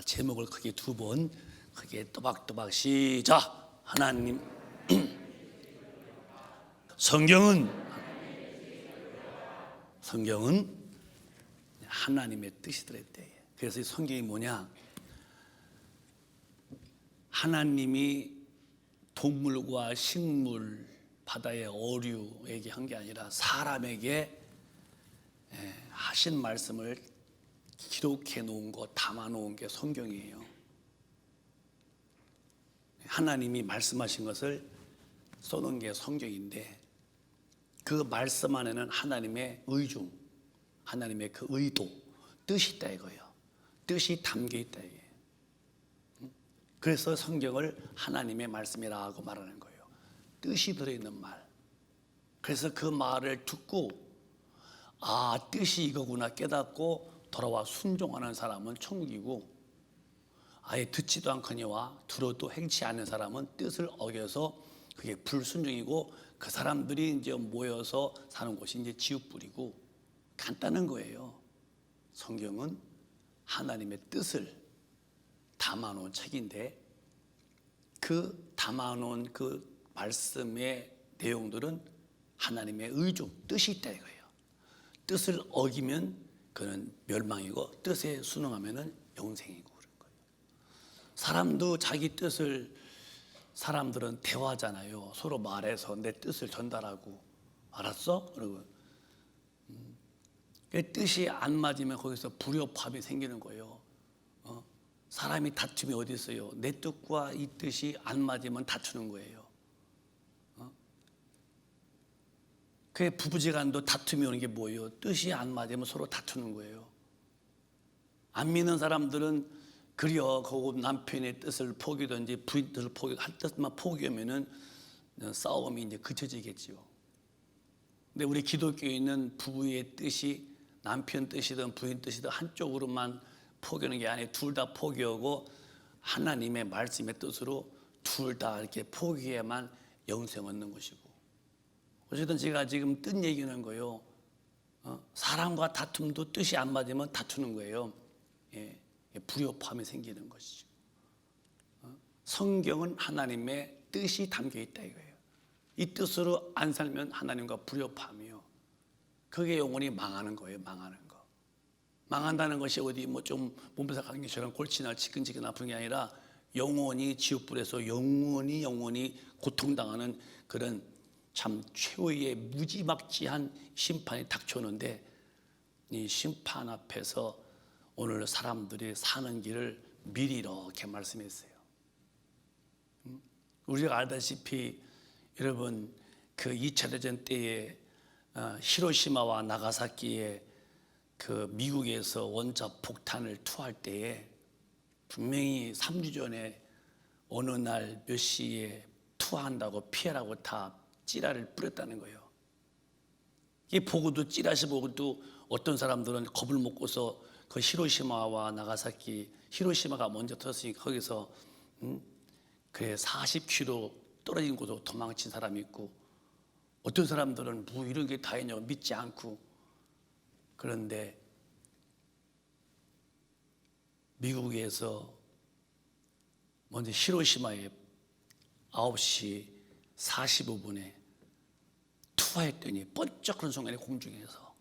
제목을 크게 두 번 크게 또박또박 시작. 하나님 성경은 하나님의 뜻이더랬대. 그래서 이 성경이 뭐냐? 하나님이 동물과 식물, 바다의 어류에게 한 게 아니라 사람에게 하신 말씀을 기록해 놓은 거, 담아 놓은 게 성경이에요. 하나님이 말씀하신 것을 써놓은 게 성경인데, 그 말씀 안에는 하나님의 의중, 하나님의 그 의도, 뜻이 있다 이거예요. 뜻이 담겨 있다 이게. 그래서 성경을 하나님의 말씀이라고 말하는 거예요. 뜻이 들어있는 말. 그래서 그 말을 듣고 뜻이 이거구나 깨닫고 돌아와 순종하는 사람은 천국이고, 아예 듣지도 않거니와 들어도 행치 않는 사람은 뜻을 어겨서 그게 불순종이고, 그 사람들이 이제 모여서 사는 곳이 이제 지옥불이고, 간단한 거예요. 성경은 하나님의 뜻을 담아놓은 책인데, 그 담아놓은 그 말씀의 내용들은 하나님의 의중, 뜻이 있다 이거예요. 뜻을 어기면 그는 멸망이고, 뜻에 순응하면은 영생이고 그런 거예요. 사람도 자기 뜻을, 사람들은 대화잖아요. 서로 말해서 내 뜻을 전달하고, 알았어? 그러고 뜻이 안 맞으면 거기서 불협화음이 생기는 거예요. 사람이 다툼이 어디 있어요? 내 뜻과 이 뜻이 안 맞으면 다투는 거예요. 그 부부지간도 다툼이 오는 게 뭐예요? 뜻이 안 맞으면 서로 다투는 거예요. 안 믿는 사람들은 그려 그 남편의 뜻을 포기든지 부인 뜻을 포기, 한 뜻만 포기하면은 싸움이 이제 그쳐지겠죠. 근데 우리 기독교에 있는 부부의 뜻이 남편 뜻이든 부인 뜻이든 한쪽으로만 포기하는 게 아니에요. 둘 다 포기하고 하나님의 말씀의 뜻으로 둘 다 이렇게 포기해야만 영생 얻는 것이고. 어쨌든 제가 지금 뜻 얘기하는 거예요. 사람과 다툼도 뜻이 안 맞으면 다투는 거예요. 불협화음이 생기는 것이죠. 성경은 하나님의 뜻이 담겨 있다 이거예요. 이 뜻으로 안 살면 하나님과 불협화음이요. 그게 영원히 망하는 거예요. 망하는 거. 망한다는 것이 어디 뭐 좀 몸에서 가는 것처럼 골치나 지끈지끈 아픈 게 아니라 영원히 지옥불에서 영원히 고통당하는 그런 참 최후의 무지막지한 심판이 닥쳐오는데, 이 심판 앞에서 오늘 사람들이 사는 길을 미리 이렇게 말씀했어요. 우리가 알다시피 여러분, 그 2차 대전 때에 히로시마와 나가사키에 그 미국에서 원자 폭탄을 투하할 때에 분명히 3주 전에 어느 날 몇 시에 투하한다고 피하라고 다 찌라를 뿌렸다는 거예요. 이 보고도 찌라시 보고도 어떤 사람들은 겁을 먹고서 그 히로시마와 나가사키, 히로시마가 먼저 터졌으니까 거기서 그래 40km 떨어진 곳으로 도망친 사람이 있고, 어떤 사람들은 뭐 이런 게 다 있냐고 믿지 않고. 그런데 미국에서 먼저 히로시마에 9시 45분에 투하했더니 번쩍하는 순간에 공중에서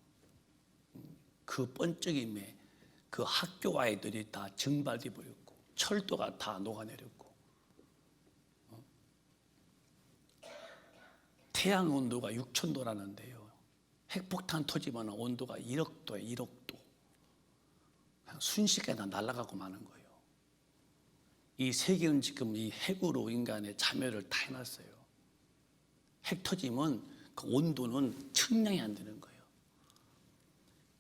그 번쩍임에 그 학교 아이들이 다 증발돼 버렸고, 철도가 다 녹아내렸고, 태양 온도가 6,000도라는데요. 핵폭탄 터지면 온도가 1억도예요. 1억도. 그냥 순식간에 다 날아가고 마는 거예요. 이 세계는 지금 이 핵으로 인간의 자멸을 다 해놨어요. 핵 터지면 그 온도는 측량이 안 되는 거예요.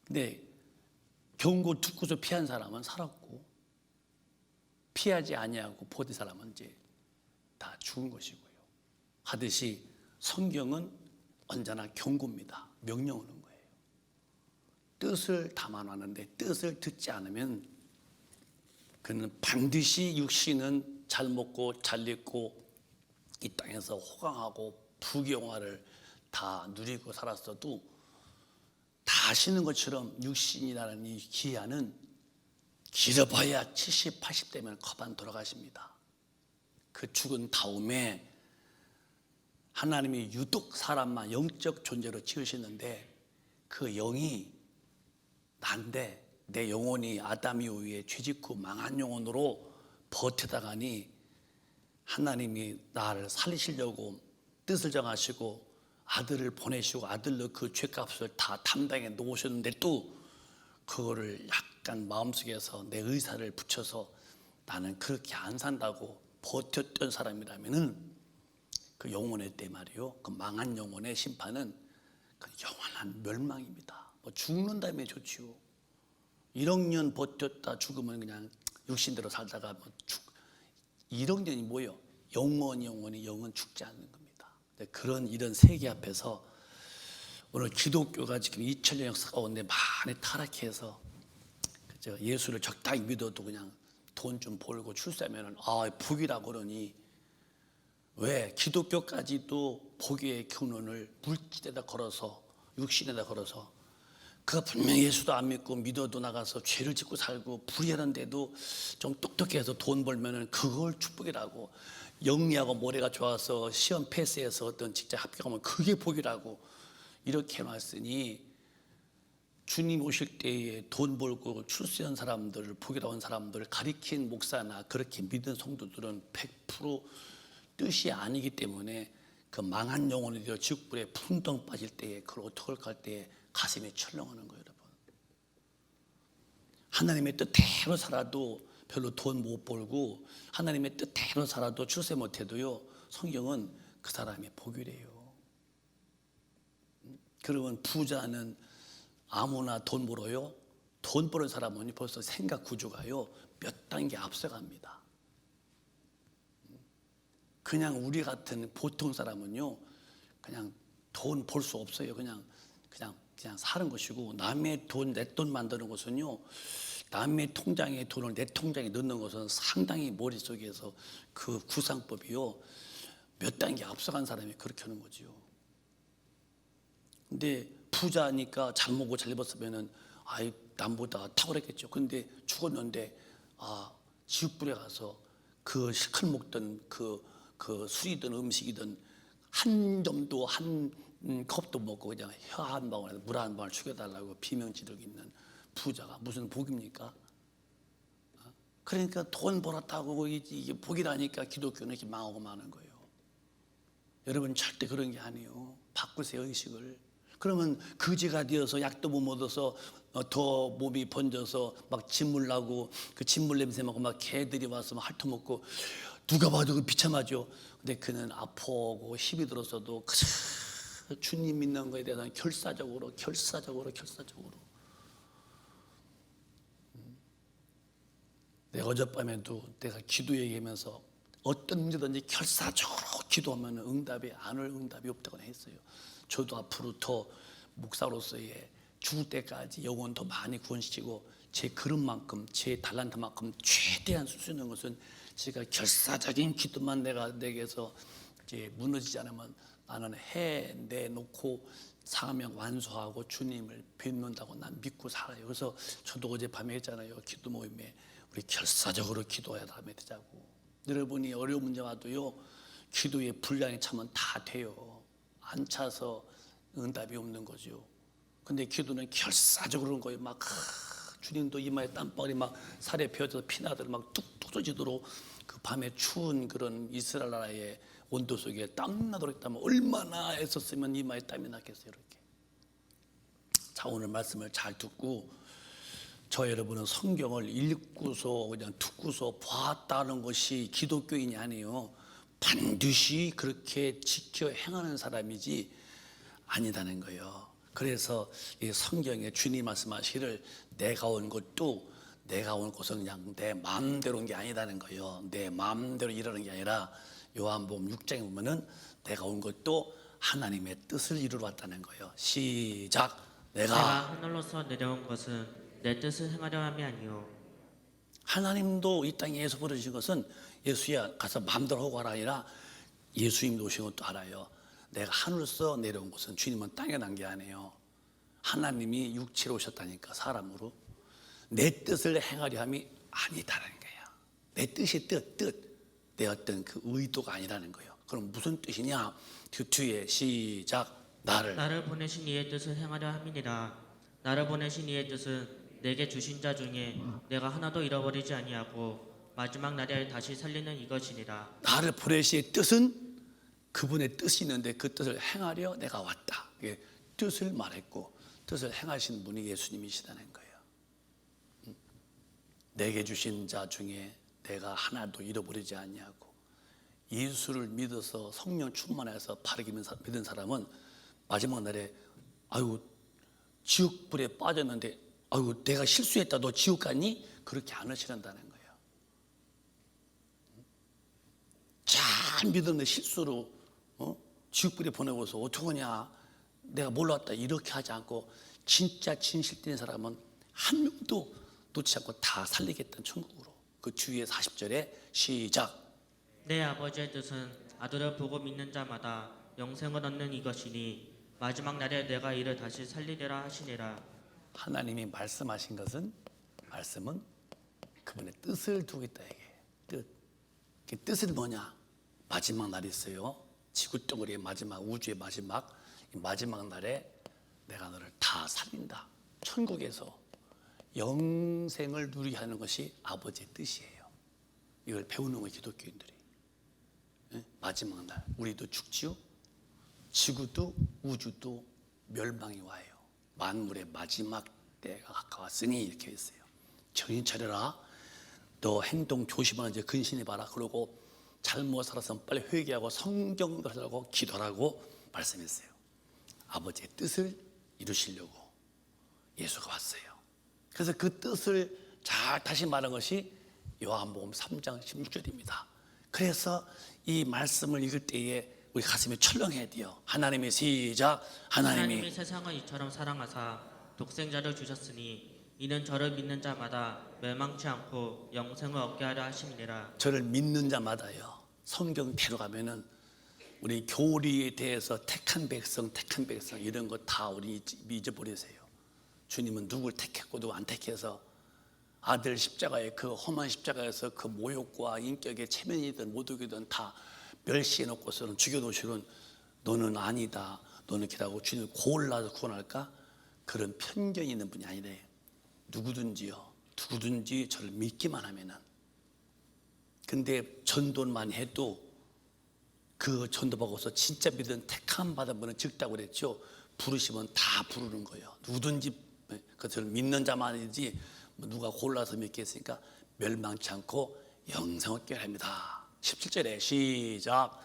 근데 경고 듣고서 피한 사람은 살았고, 피하지 아니하고 보던 사람은 이제 다 죽은 것이고요. 하듯이 성경은 언제나 경고입니다. 명령하는 거예요. 뜻을 담아놨는데 뜻을 듣지 않으면 그는 반드시 육신은 잘 먹고 잘 입고 이 땅에서 호강하고 부귀영화를 다 누리고 살았어도 다 아시는 것처럼 육신이라는 이 기한은 길어봐야 70, 80대면 거반 돌아가십니다. 그 죽은 다음에 하나님이 유독 사람만 영적 존재로 지으시는데 그 영이 난데 내 영혼이 아담 이후에 죄짓고 망한 영혼으로 버티다가니 하나님이 나를 살리시려고 뜻을 정하시고 아들을 보내시고 아들로 그 죄값을 다 담당해 놓으셨는데 또 그거를 약간 마음속에서 내 의사를 붙여서 나는 그렇게 안 산다고 버텼던 사람이라면은 그 영혼의 때 말이요, 그 망한 영혼의 심판은 그 영원한 멸망입니다. 뭐 죽는다면 좋지요. 1억 년 버텼다 죽으면 그냥 육신대로 살다가 뭐 1억 년이 뭐예요? 영원히 영은 죽지 않는 겁니다. 그런 이런 세계 앞에서 오늘 기독교가 지금 2000년 역사 가운데 많이 타락해서 그죠? 예수를 적당히 믿어도 그냥 돈 좀 벌고 출세하면은 복이라고 그러니 왜 기독교까지도 복의 교훈을 물질에다 걸어서 육신에다 걸어서 그가 분명히 예수도 안 믿고 믿어도 나가서 죄를 짓고 살고 불의하는데도 좀 똑똑해서 돈 벌면은 그걸 축복이라고 영리하고 모래가 좋아서 시험 패스해서 어떤 직장 합격하면 그게 복이라고 이렇게 해놨으니 주님 오실 때에 돈 벌고 출세한 사람들을 복이라고 한 사람들을 가리킨 목사나 그렇게 믿는 성도들은 100% 뜻이 아니기 때문에 그 망한 영혼이 되어 지옥불에 풍덩 빠질 때에 그걸 어떻게 할 때에 가슴이 철렁하는 거예요, 여러분. 하나님의 뜻대로 살아도 별로 돈 못 벌고 하나님의 뜻대로 살아도 출세 못해도요, 성경은 그 사람이 복이래요. 그러면 부자는 아무나 돈 벌어요? 돈 버는 사람은 벌써 생각 구조가요 몇 단계 앞서갑니다. 그냥 우리 같은 보통 사람은요 그냥 돈 벌 수 없어요. 그냥 사는 것이고 남의 돈 내 돈 만드는 것은요 남의 통장에 돈을 내 통장에 넣는 것은 상당히 머릿속에서 그 구상법이요 몇 단계 앞서간 사람이 그렇게 하는 거지요. 근데 부자니까 잘 먹고 잘 입었으면은 남보다 탁월했겠죠. 근데 죽었는데 지옥불에 가서 그 실컷 먹던 그 술이든 음식이든 한 점도 한 컵도 먹고 그냥 혀 한 방울 물 한 방울 죽여달라고 비명지르고 있는 부자가 무슨 복입니까? 그러니까 돈 벌었다고 이게 복이라니까 기독교는 이렇게 망하고 마는 거예요. 여러분 절대 그런 게 아니에요. 바꾸세요 의식을. 그러면 거지가 되어서 약도 못 먹어서 더 몸이 번져서 막 진물 나고 그 진물 냄새 맡고 막 개들이 와서 막 핥아먹고 누가 봐도 그 비참하죠. 근데 그는 아프고 힘이 들었어도 주님 믿는 거에 대한 결사적으로 내가 어젯밤에도 내가 기도 얘기하면서 어떤 문제든지 결사적으로 기도하면 응답이 안 올 응답이 없다고 했어요. 저도 앞으로 더 목사로서의 죽을 때까지 영혼 더 많이 구원시키고 제 그릇만큼 제 달란트만큼 최대한 쓸 수 있는 것은 제가 결사적인 기도만 내게서 이제 무너지지 않으면 나는 해내놓고 사명 완수하고 주님을 뵙는다고 난 믿고 살아요. 그래서 저도 어젯밤에 했잖아요. 기도 모임에 우리 결사적으로 기도해야 다음에 되자고. 여러분이 어려운 문제 와도요 기도의 분량이 차면 다 돼요. 안 차서 응답이 없는 거죠. 근데 기도는 결사적으로 그런 거예요. 막 주님도 이마에 땀방울이 막 살에 베어져서 피나들 막 뚝뚝 쏟아지도록 그 밤에 추운 그런 이스라엘 나라의 온도 속에 땀나도록 했다면 얼마나 애썼으면 이마에 땀이 났겠어요. 이렇게. 자, 오늘 말씀을 잘 듣고 저 여러분은 성경을 읽고서 그냥 듣고서 봤다는 것이 기독교인이 아니에요. 반드시 그렇게 지켜 행하는 사람이지 아니다는 거예요. 그래서 이 성경에 주님 말씀하시기를 내가 온 것도 내가 온 것은 그냥 내 마음대로 온 게 아니다는 거예요. 내 마음대로 일하는 게 아니라 요한복음 6장에 보면은 내가 온 것도 하나님의 뜻을 이루러 왔다는 거예요. 시작. 내가 하늘로서 내려온 것은 내 뜻을 행하려 함이 아니요 하나님도 이 땅에 예수 부르신 것은 예수야 가서 마음대로 하고 하라 아니라 예수님도 오신 것도 알아요. 내가 하늘로서 내려온 것은 주님은 땅에 난 게 아니에요. 하나님이 육체로 오셨다니까 사람으로. 내 뜻을 행하려 함이 아니다라는 거예요. 내 뜻이 내 어떤 그 의도가 아니라는 거예요. 그럼 무슨 뜻이냐? 그 뒤에 시작. 나를 보내신 이의 뜻을 행하려 함이니라. 나를 보내신 이의 뜻은 내게 주신 자 중에 내가 하나도 잃어버리지 아니하고 마지막 날에 다시 살리는 이것이니라. 나를 보내신 뜻은 그분의 뜻이 있는데 그 뜻을 행하려 내가 왔다. 이게 뜻을 말했고 뜻을 행하신 분이 예수님이시다는 거예요. 내게 주신 자 중에 내가 하나도 잃어버리지 아니하고 예수를 믿어서 성령 충만해서 바르게 믿은 사람은 마지막 날에 아유 지옥불에 빠졌는데 아유 내가 실수했다 너 지옥 갔니? 그렇게 안 하시는다는 거예요. 잘 믿었는데 실수로 지옥불에 보내고서 어떡하냐 내가 몰랐다 이렇게 하지 않고 진짜 진실된 사람은 한 명도 놓지 않고 다 살리겠다는 천국으로. 그 주위의 40절에 시작. 내 아버지의 뜻은 아들을 보고 믿는 자마다 영생을 얻는 이것이니 마지막 날에 내가 이를 다시 살리리라 하시니라. 하나님이 말씀하신 것은 말씀은 그분의 뜻을 두고 있다 이게 뜻. 그 뜻은 뭐냐? 마지막 날이 있어요. 지구덩어리의 마지막 우주의 마지막 이 마지막 날에 내가 너를 다 살린다. 천국에서 영생을 누리게 하는 것이 아버지의 뜻이에요. 이걸 배우는 거예요 기독교인들이. 마지막 날 우리도 죽지요. 지구도 우주도 멸망이 와요. 만물의 마지막 때가 가까웠으니 이렇게 했어요. 정신 차려라. 너 행동 조심하는 자 근신해봐라. 그러고 잘못 살아서 빨리 회개하고 성경도 하라고 기도하라고 말씀했어요. 아버지의 뜻을 이루시려고 예수가 왔어요. 그래서 그 뜻을 잘 다시 말한 것이 요한복음 3장 16절입니다. 그래서 이 말씀을 읽을 때에 우리 가슴이 철렁해야 돼요. 하나님의 시작. 하나님이 세상을 이처럼 사랑하사 독생자를 주셨으니 이는 저를 믿는 자마다 멸망치 않고 영생을 얻게 하려 하심이니라. 저를 믿는 자마다요. 성경대로 가면은 우리 교리에 대해서 택한 백성 이런 거 다 우리 잊어버리세요. 주님은 누굴 택했고 누구 안 택해서 아들 십자가에 그 험한 십자가에서 그 모욕과 인격의 체면이든 모독이든 다 멸시해 놓고서는 죽여놓으시는 너는 아니다. 너는 기다고 주님을 골라서 구원할까? 그런 편견이 있는 분이 아니래. 누구든지 저를 믿기만 하면은. 근데 전도만 해도 그 전도받고서 진짜 믿은 택함 받은 분은 적다고 그랬죠. 부르시면 다 부르는 거예요. 누구든지 그것을 믿는 자만이지 누가 골라서 믿겠으니까 멸망치 않고 영생을 얻게 합니다. 17절에 시작.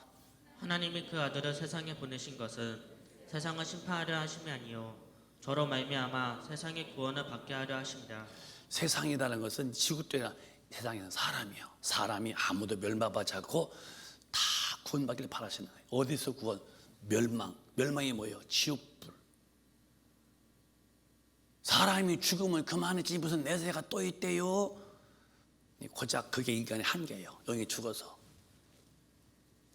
하나님이 그 아들을 세상에 보내신 것은 세상을 심판하려 하심이 아니요 저로 말미암아 세상의 구원을 받게 하려 하심이라. 세상이라는 것은 지구대나 세상에는 사람이요. 사람이 아무도 멸망받지 않고 다 구원받기를 바라시는 거예요. 어디서 구원? 멸망이 뭐예요? 지옥불. 사람이 죽으면 그만이지 무슨 내세가 또 있대요. 고작 그게 인간의 한계예요. 영이 죽어서.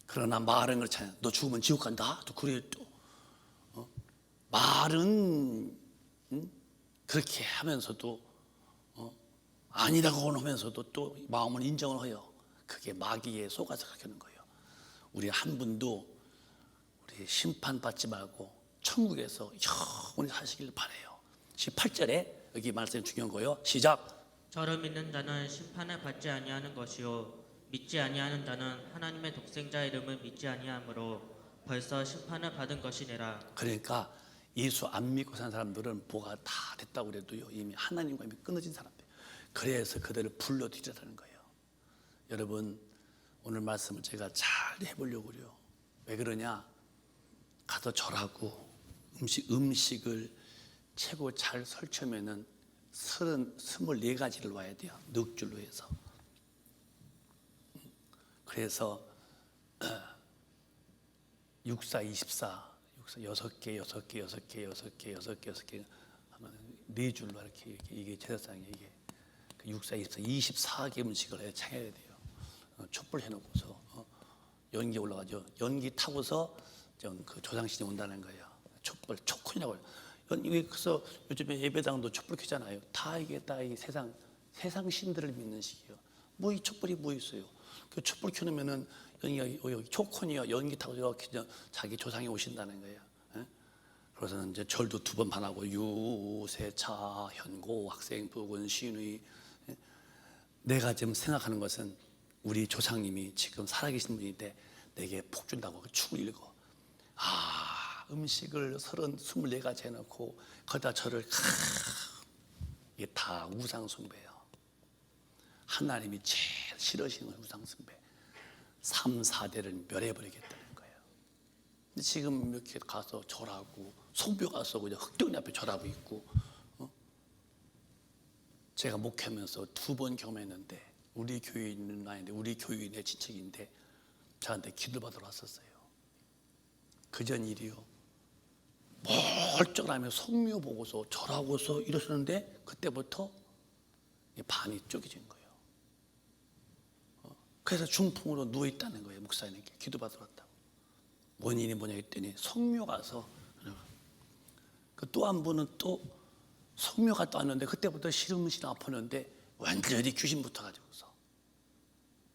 그러나 말은 그렇잖아요. 너 죽으면 지옥 간다. 또 그래요 또. 말은 그렇게 하면서도 아니라고 하면서도 또 마음은 인정을 해요. 그게 마귀에 속아서 그렇게 하는 거예요. 우리 한 분도 우리 심판받지 말고 천국에서 영원히 사시길 바라요. 18절에 여기 말씀이 중요한 거예요. 시작. 저를 믿는 자는 심판을 받지 아니하는 것이요 믿지 아니하는 자는 하나님의 독생자 이름을 믿지 아니하므로 벌써 심판을 받은 것이니라. 그러니까 예수 안 믿고 산 사람들은 뭐가 다 됐다고 그래도요 이미 하나님과 이미 끊어진 사람들. 그래서 그들을 불러드리라는 거예요. 여러분 오늘 말씀을 제가 잘 해보려고 그래요. 왜 그러냐? 가서 절하고 음식을 최고 잘 설치면은 24가지를 와야 돼요. 넉줄로 해서. 그래서 64, 6개 하면 4줄로 이렇게 이게 제사상에 이게 24개 음식을 창해야 돼요. 촛불 해놓고서 연기 올라가죠. 연기 타고서 그 조상신이 온다는 거예요. 촛불 초큰이라고 그래서 요즘에 예배당도 촛불 켜잖아요. 다 이게 이 세상 신들을 믿는 식이에요. 뭐 이 촛불이 뭐 있어요? 그 촛불 켜놓으면은 여기 초콘이요 연기 타고 이렇게 자기 조상이 오신다는 거예요. 예? 그래서 이제 절도 2번 반하고 유세차 현고 학생 부군 신의. 예? 내가 지금 생각하는 것은 우리 조상님이 지금 살아계신 분인데 내게 복 준다고 축을 읽어. 음식을 24가지 해놓고 거기다 저를 이게 다 우상 숭배예요. 하나님이 제일 싫으시는 우상 숭배. 3, 4대를 멸해버리겠다는 거예요. 근데 지금 이렇게 가서 절하고 송교 가서 그냥 흑덕리 앞에 절하고 있고, 제가 목회하면서 2번 경험했는데 우리 교회 있는 아이인데 우리 교인의 친척인데 저한테 기도받으러 왔었어요. 그전 일이요. 멀쩡하며 성묘 보고서 절하고서 이러시는데 그때부터 반이 쪼개진 거예요. 그래서 중풍으로 누워있다는 거예요. 목사님께 기도받으러 왔다고. 원인이 뭐냐 했더니 성묘 가서 또 한 분은 또 성묘 갔다 왔는데 그때부터 시름시름 아팠는데 완전히 귀신 붙어가지고서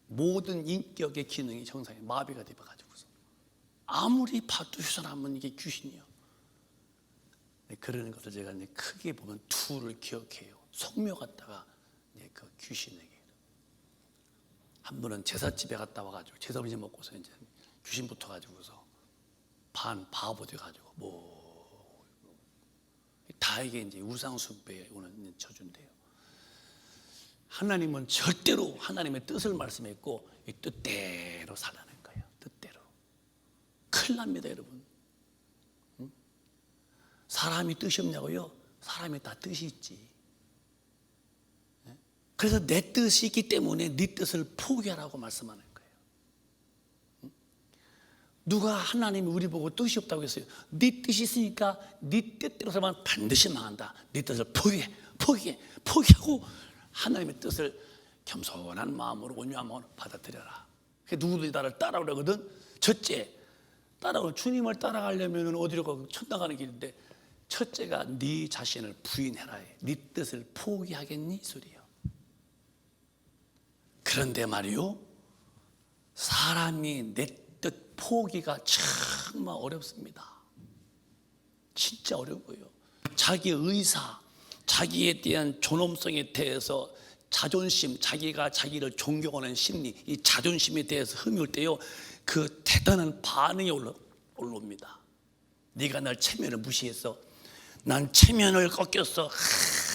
모든 인격의 기능이 정상에 마비가 되어가지고서 아무리 봐도 이 사람은 이게 귀신이요. 그러는 것을 제가 크게 보면 2를 기억해요. 성묘 갔다가 그 귀신에게 한 번은 제사집에 갔다 와가지고 제사 음식 먹고서 이제 귀신 붙어가지고서 반 바보 돼가지고 뭐 다 이게 이제 우상 숭배에 오는 저주인데요. 하나님은 절대로 하나님의 뜻을 말씀했고 이 뜻대로 살라는 거예요. 뜻대로. 큰일 납니다, 여러분. 사람이 뜻이 없냐고요? 사람이 다 뜻이 있지. 그래서 내 뜻이 있기 때문에 네 뜻을 포기하라고 말씀하는 거예요. 누가 하나님이 우리 보고 뜻이 없다고 했어요? 네 뜻이 있으니까 네 뜻대로 살면 반드시 망한다. 네 뜻을 포기하고 하나님의 뜻을 겸손한 마음으로 온유한 마음으로 받아들여라. 누구든지 나를 따라오려거든. 첫째, 주님을 따라가려면 어디로 가고 천당 가는 길인데 첫째가 네 자신을 부인해라 해. 네 뜻을 포기하겠니? 이 소리예요. 그런데 말이요, 사람이 내 뜻 포기가 정말 어렵습니다. 진짜 어려워요. 자기 의사, 자기에 대한 존엄성에 대해서 자존심, 자기가 자기를 존경하는 심리, 이 자존심에 대해서 흠이 올 때요, 그 대단한 반응이 올라옵니다. 네가 날 체면을 무시했어. 난 체면을 꺾였어.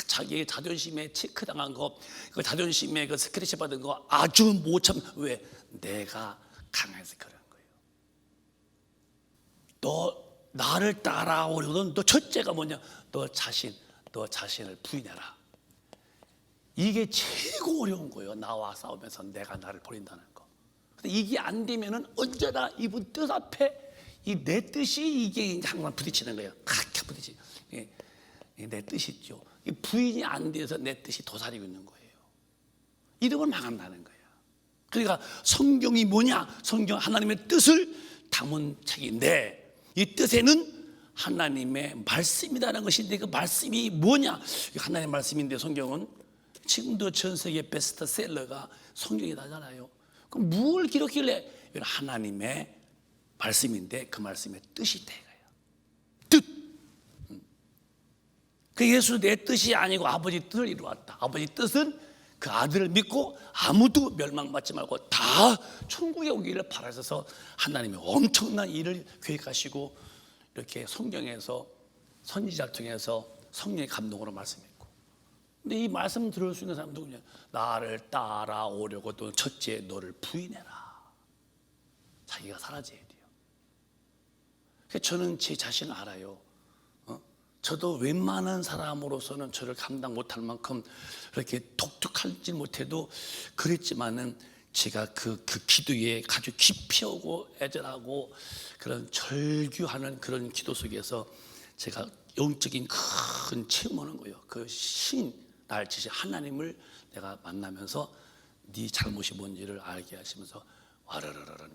자기의 자존심에 체크당한 거, 그 자존심에 그 스크래치 받은 거 아주 못 참. 왜? 내가 강해서 그런 거예요. 너 나를 따라오려거든. 너 첫째가 뭐냐? 너 자신을 부인해라. 이게 최고 어려운 거예요. 나와 싸우면서 내가 나를 버린다는 거. 근데 이게 안 되면은 언제나 이분 뜻 앞에 이 내 뜻이 이게 항상 부딪히는 거예요. 각각 부딪히. 내 뜻이 있죠. 이 부인이 안 돼서 내 뜻이 도사리고 있는 거예요. 이러면 망한다는 거예요. 그러니까 성경이 뭐냐? 성경 하나님의 뜻을 담은 책인데 이 뜻에는 하나님의 말씀이라는 것인데 그 말씀이 뭐냐? 하나님의 말씀인데 성경은 지금도 전 세계 베스트셀러가 성경이 나잖아요. 그럼 뭘 기록길래? 하나님의 말씀인데 그 말씀의 뜻이 있다 이거예요. 뜻. 그 예수 내 뜻이 아니고 아버지 뜻을 이루었다. 아버지 뜻은 그 아들을 믿고 아무도 멸망받지 말고 다 천국에 오기를 바라셔서 하나님이 엄청난 일을 계획하시고 이렇게 성경에서 선지자를 통해서 성령의 감동으로 말씀했고, 근데 이 말씀 들을 수 있는 사람은 누구냐? 나를 따라오려고 또 첫째 너를 부인해라. 자기가 사라져야 돼요. 그래서 저는 제 자신을 알아요. 저도 웬만한 사람으로서는 저를 감당 못할 만큼 그렇게 독특하지 못해도 그랬지만은 제가 그 기도에 아주 깊이 오고 애절하고 그런 절규하는 그런 기도 속에서 제가 영적인 큰 체험하는 거예요. 그 신, 날 지신 하나님을 내가 만나면서 네 잘못이 뭔지를 알게 하시면서 와르르르르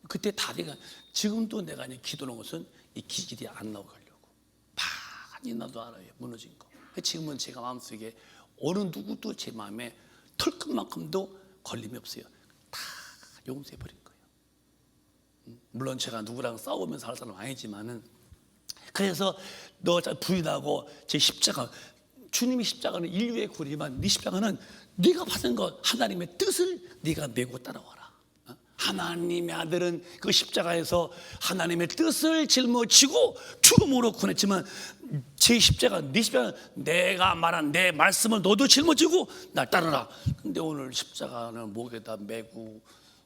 그때 다 내가 지금도 내가 기도하는 것은 이 기질이 안 나오게 하려고 많이 나도 알아요. 무너진 거. 지금은 제가 마음속에 어느 누구도 제 마음에 털끝만큼도 걸림이 없어요. 다 용서해버린 거예요. 물론 제가 누구랑 싸우면서 할 사람은 아니지만은, 그래서 너 부인하고 제 십자가, 주님의 십자가는 인류의 구리지만 네 십자가는 네가 받은 것, 하나님의 뜻을 네가 메고 따라와라. 하나님의 아들은 그 십자가에서 하나님의 뜻을 짊어지고 죽음으로 구원했지만, 제 십자가, 네 십자가, 내가 말한 내 말씀을 너도 짊어지고 날 따르라. 근데 오늘 십자가는 목에다 메고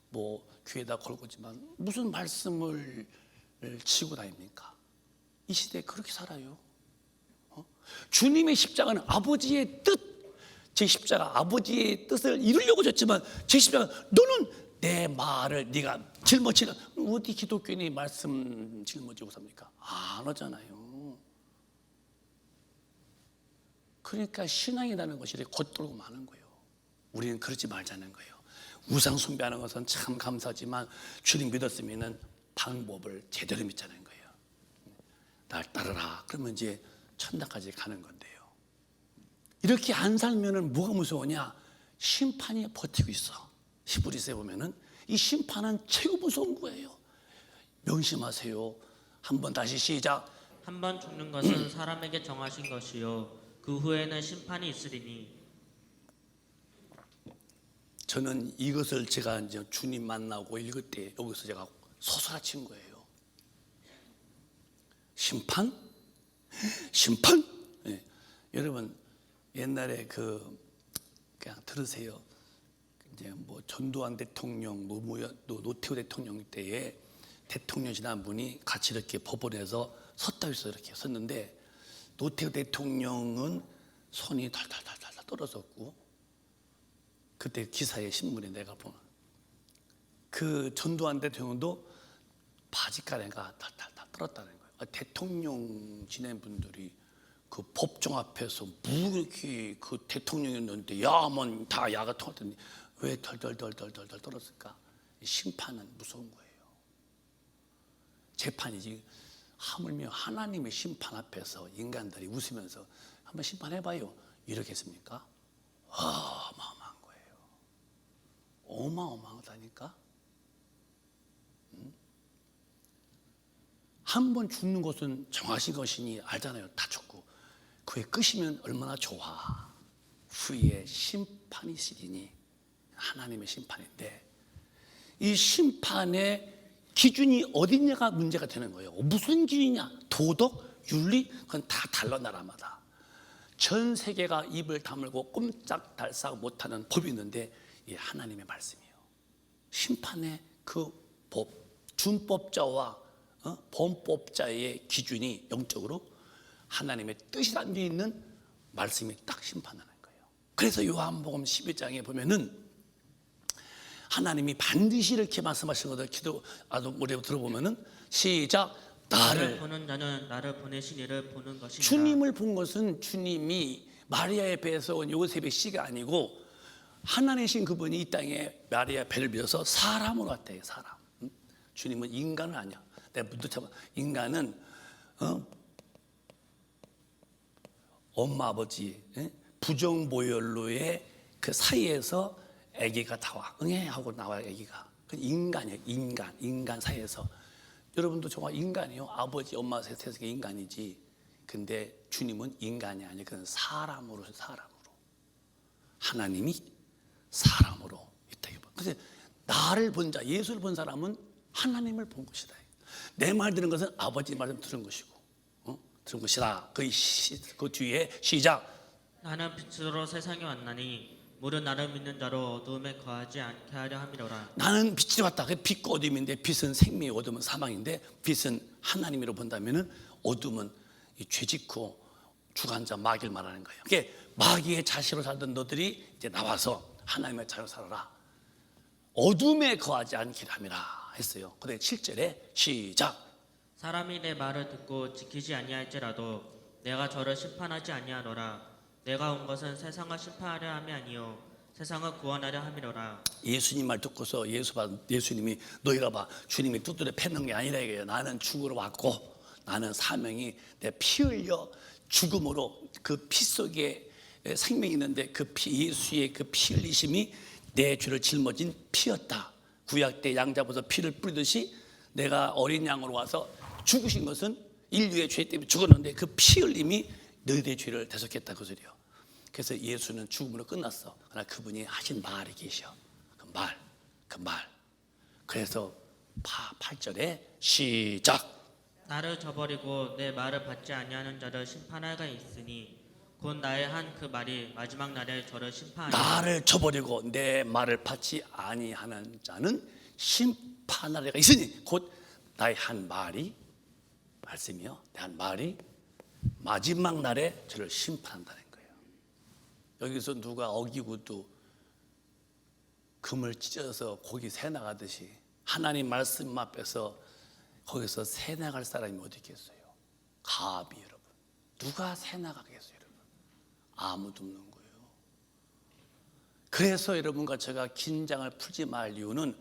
뭐 귀에다 걸고지만 무슨 말씀을 지고 다닙니까? 이 시대에 그렇게 살아요. 주님의 십자가는 아버지의 뜻, 제 십자가 아버지의 뜻을 이루려고 졌지만, 제 십자가 너는 내 말을 네가 짊어지라. 어디 기독교인이 말씀 짊어지고 삽니까? 안 하잖아요. 그러니까 신앙이라는 것이 이렇게 겉돌고 마는 거예요. 우리는 그러지 말자는 거예요. 우상 숭배하는 것은 참 감사하지만 주님 믿었으면 방법을 제대로 믿자는 거예요. 날 따르라. 그러면 이제 천당까지 가는 건데요. 이렇게 안 살면은 뭐가 무서우냐? 심판이 버티고 있어. 히브리서에 보면은 이 심판은 최고 무서운 거예요. 명심하세요. 한번 다시 시작. 한 번 죽는 것은 사람에게 정하신 것이요 그 후에는 심판이 있으리니. 저는 이것을 제가 이제 주님 만나고 읽을 때 여기서 제가 소스라친 거예요. 심판? 심판? 네. 여러분 옛날에 그냥 들으세요. 이제 뭐 전두환 대통령, 노태우 대통령 때에 대통령실 한 분이 같이 이렇게 법원에서 섰다 해서 이렇게 섰는데, 노태우 대통령은 손이 달달달달 떨어졌고, 그때 기사에 신문에 내가 보면 그 전두환 대통령도 바지가래가 달달달 떨었다는 거예요. 대통령 지낸 분들이 그 법정 앞에서 이렇게 그 대통령이었는데 야만 다 야가 통했더니 왜 덜덜덜덜덜 떨었을까? 심판은 무서운 거예요. 재판이지. 하물며 하나님의 심판 앞에서 인간들이 웃으면서 한번 심판해봐요. 이러겠습니까? 어마어마한 거예요. 어마어마하다니까. 한 번 죽는 것은 정하신 것이니 알잖아요. 다 죽고 그의 끝이면 얼마나 좋아. 후에 심판이 있으리니. 하나님의 심판인데, 이 심판의 기준이 어디냐가 문제가 되는 거예요. 무슨 기준이냐? 도덕, 윤리, 그건 다 달라. 나라마다 전 세계가 입을 다물고 꼼짝달싹 못하는 법이 있는데, 이 하나님의 말씀이에요. 심판의 그 법, 준법자와 범법자의 기준이 영적으로 하나님의 뜻이 담겨 있는 말씀이 딱 심판하는 거예요. 그래서 요한복음 12장에 보면은 하나님이 반드시 이렇게 말씀하신 것을 기도 우리 들어보면은 시작. 나를 보는 자는 나를 보내신 이를 보는 것이니라. 주님을 본 것은 주님이 마리아의 배에서 온 요셉의 씨가 아니고 하나님이신 그분이 이 땅에 마리아 배를 빌어서 사람으로 왔대요. 사람. 주님은 인간은 아니야. 내가 문득 인간은 엄마 아버지 부정모혈로의 그 사이에서 아기가 나와. 응애 하고 나와요. 아기가. 그 인간이에요. 인간 사이에서. 여러분도 정말 인간이에요. 아버지 엄마 세상에 인간이지. 근데 주님은 인간이 아니에요. 그건 사람으로. 하나님이 사람으로 있다. 그래서 나를 본 자, 예수를 본 사람은 하나님을 본 것이다. 내 말 들은 것은 아버지 말씀 들은 것이고, 들은 것이다. 그 뒤에 시작. 나는 빛으로 세상에 왔나니 모든 나를 믿는 자로 어두움에 거하지 않게 하려 함이로라. 나는 빛이 왔다. 빛과 어둠인데, 빛은 생명이, 어둠은 사망인데, 빛은 하나님으로 본다면은 어둠은 죄짓고 주관자 마귀를 말하는 거예요. 그게 마귀의 자식으로 살던 너들이 이제 나와서 하나님의 자녀로 살아라. 어둠에 거하지 않기를 함이라 했어요. 근데 7절에 시작. 사람이 내 말을 듣고 지키지 아니할지라도 내가 저를 심판하지 아니하노라. 내가 온 것은 세상을 심판하려 함이 아니요 세상을 구원하려 함이로라. 예수님 말 듣고서 예수님이 너희가 봐, 주님이 뚜드려 패는 게 아니라 이거예요. 나는 죽으러 왔고, 나는 사명이 내 피 흘려 죽음으로 그 피 속에 생명이 있는데 그 피, 예수의 그 피 흘리심이 내 죄를 짊어진 피였다. 구약 때 양 잡아서 피를 뿌리듯이 내가 어린 양으로 와서 죽으신 것은 인류의 죄 때문에 죽었는데 그 피 흘림이 너희들의 죄를 대속했다 그 소리요. 그래서 예수는 죽음으로 끝났어. 그러나 그분이 하신 말이 계셔. 그 말. 그래서 8절에 시작. 나를 저버리고 내 말을 받지 아니하는 자를 심판할 가 있으니 곧 나의 한 그 말이 마지막 날에 저를 심판하리라. 나를 저버리고 내 말을 받지 아니하는 자는 심판할 때가 있으니 곧 나의 한 말이 말씀이요. 내 한 말이 마지막 날에 저를 심판한다는 거예요. 여기서 누가 어기고도 금을 찢어서 고기 새 나가듯이 하나님 말씀 앞에서 거기서 새 나갈 사람이 어디 있겠어요? 감히 여러분. 누가 새 나가겠어요, 여러분? 아무도 없는 거예요. 그래서 여러분과 제가 긴장을 풀지 말 이유는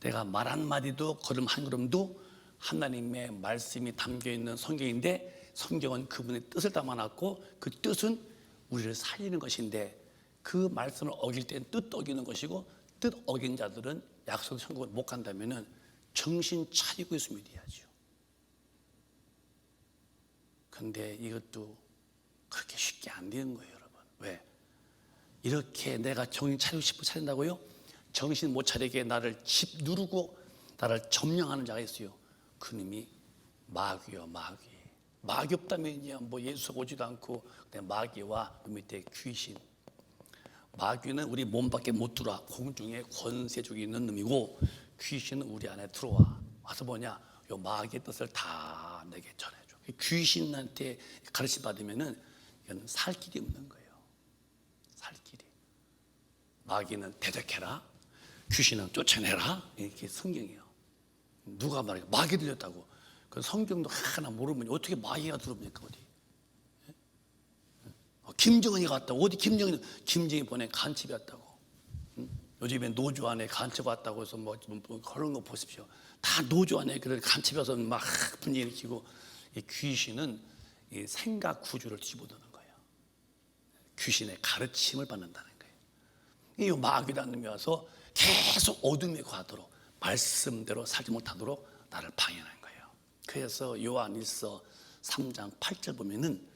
내가 말 한마디도 걸음 한 걸음도 하나님의 말씀이 담겨 있는 성경인데 성경은 그분의 뜻을 담아놨고 그 뜻은 우리를 살리는 것인데 그 말씀을 어길 때는 뜻 어기는 것이고 뜻 어긴 자들은 약속 천국을 못 간다면은 정신 차리고 있으면 돼야죠. 근데 이것도 그렇게 쉽게 안 되는 거예요, 여러분. 왜? 이렇게 내가 정신 차리고 싶어 차린다고요? 정신 못 차리게 나를 집 누르고 나를 점령하는 자가 있어요. 그놈이 마귀요, 마귀. 마귀 없다면요, 뭐 예수 오지도 않고 그냥 마귀와 그 밑에 귀신. 마귀는 우리 몸 밖에 못 들어와. 공중에 권세족이 있는 놈이고 귀신은 우리 안에 들어와. 와서 뭐냐? 요 마귀의 뜻을 다 내게 전해줘. 귀신한테 가르침 받으면은 이건 살 길이 없는 거예요. 살 길이. 마귀는 대적해라. 귀신은 쫓아내라. 이렇게 성경이에요. 누가 말해요? 마귀 들렸다고. 그 성경도 하나 모르면 어떻게 마귀가 들어옵니까 어디? 김정은이 갔다고. 어디 김정은이 보낸 간첩이 왔다고. 요즘에 노조 안에 간첩 왔다고 해서 뭐 그런 거 보십시오. 다 노조 안에 그런 간첩이 와서 막 분위기 일으키고 이 귀신은 이 생각 구조를 뒤집어놓는 거예요. 귀신의 가르침을 받는다는 거예요. 이 마귀라는 놈이 와서 계속 어둠에 가도록 말씀대로 살지 못하도록 나를 방해하는 거예요. 그래서 요한일서 3장 8절 보면은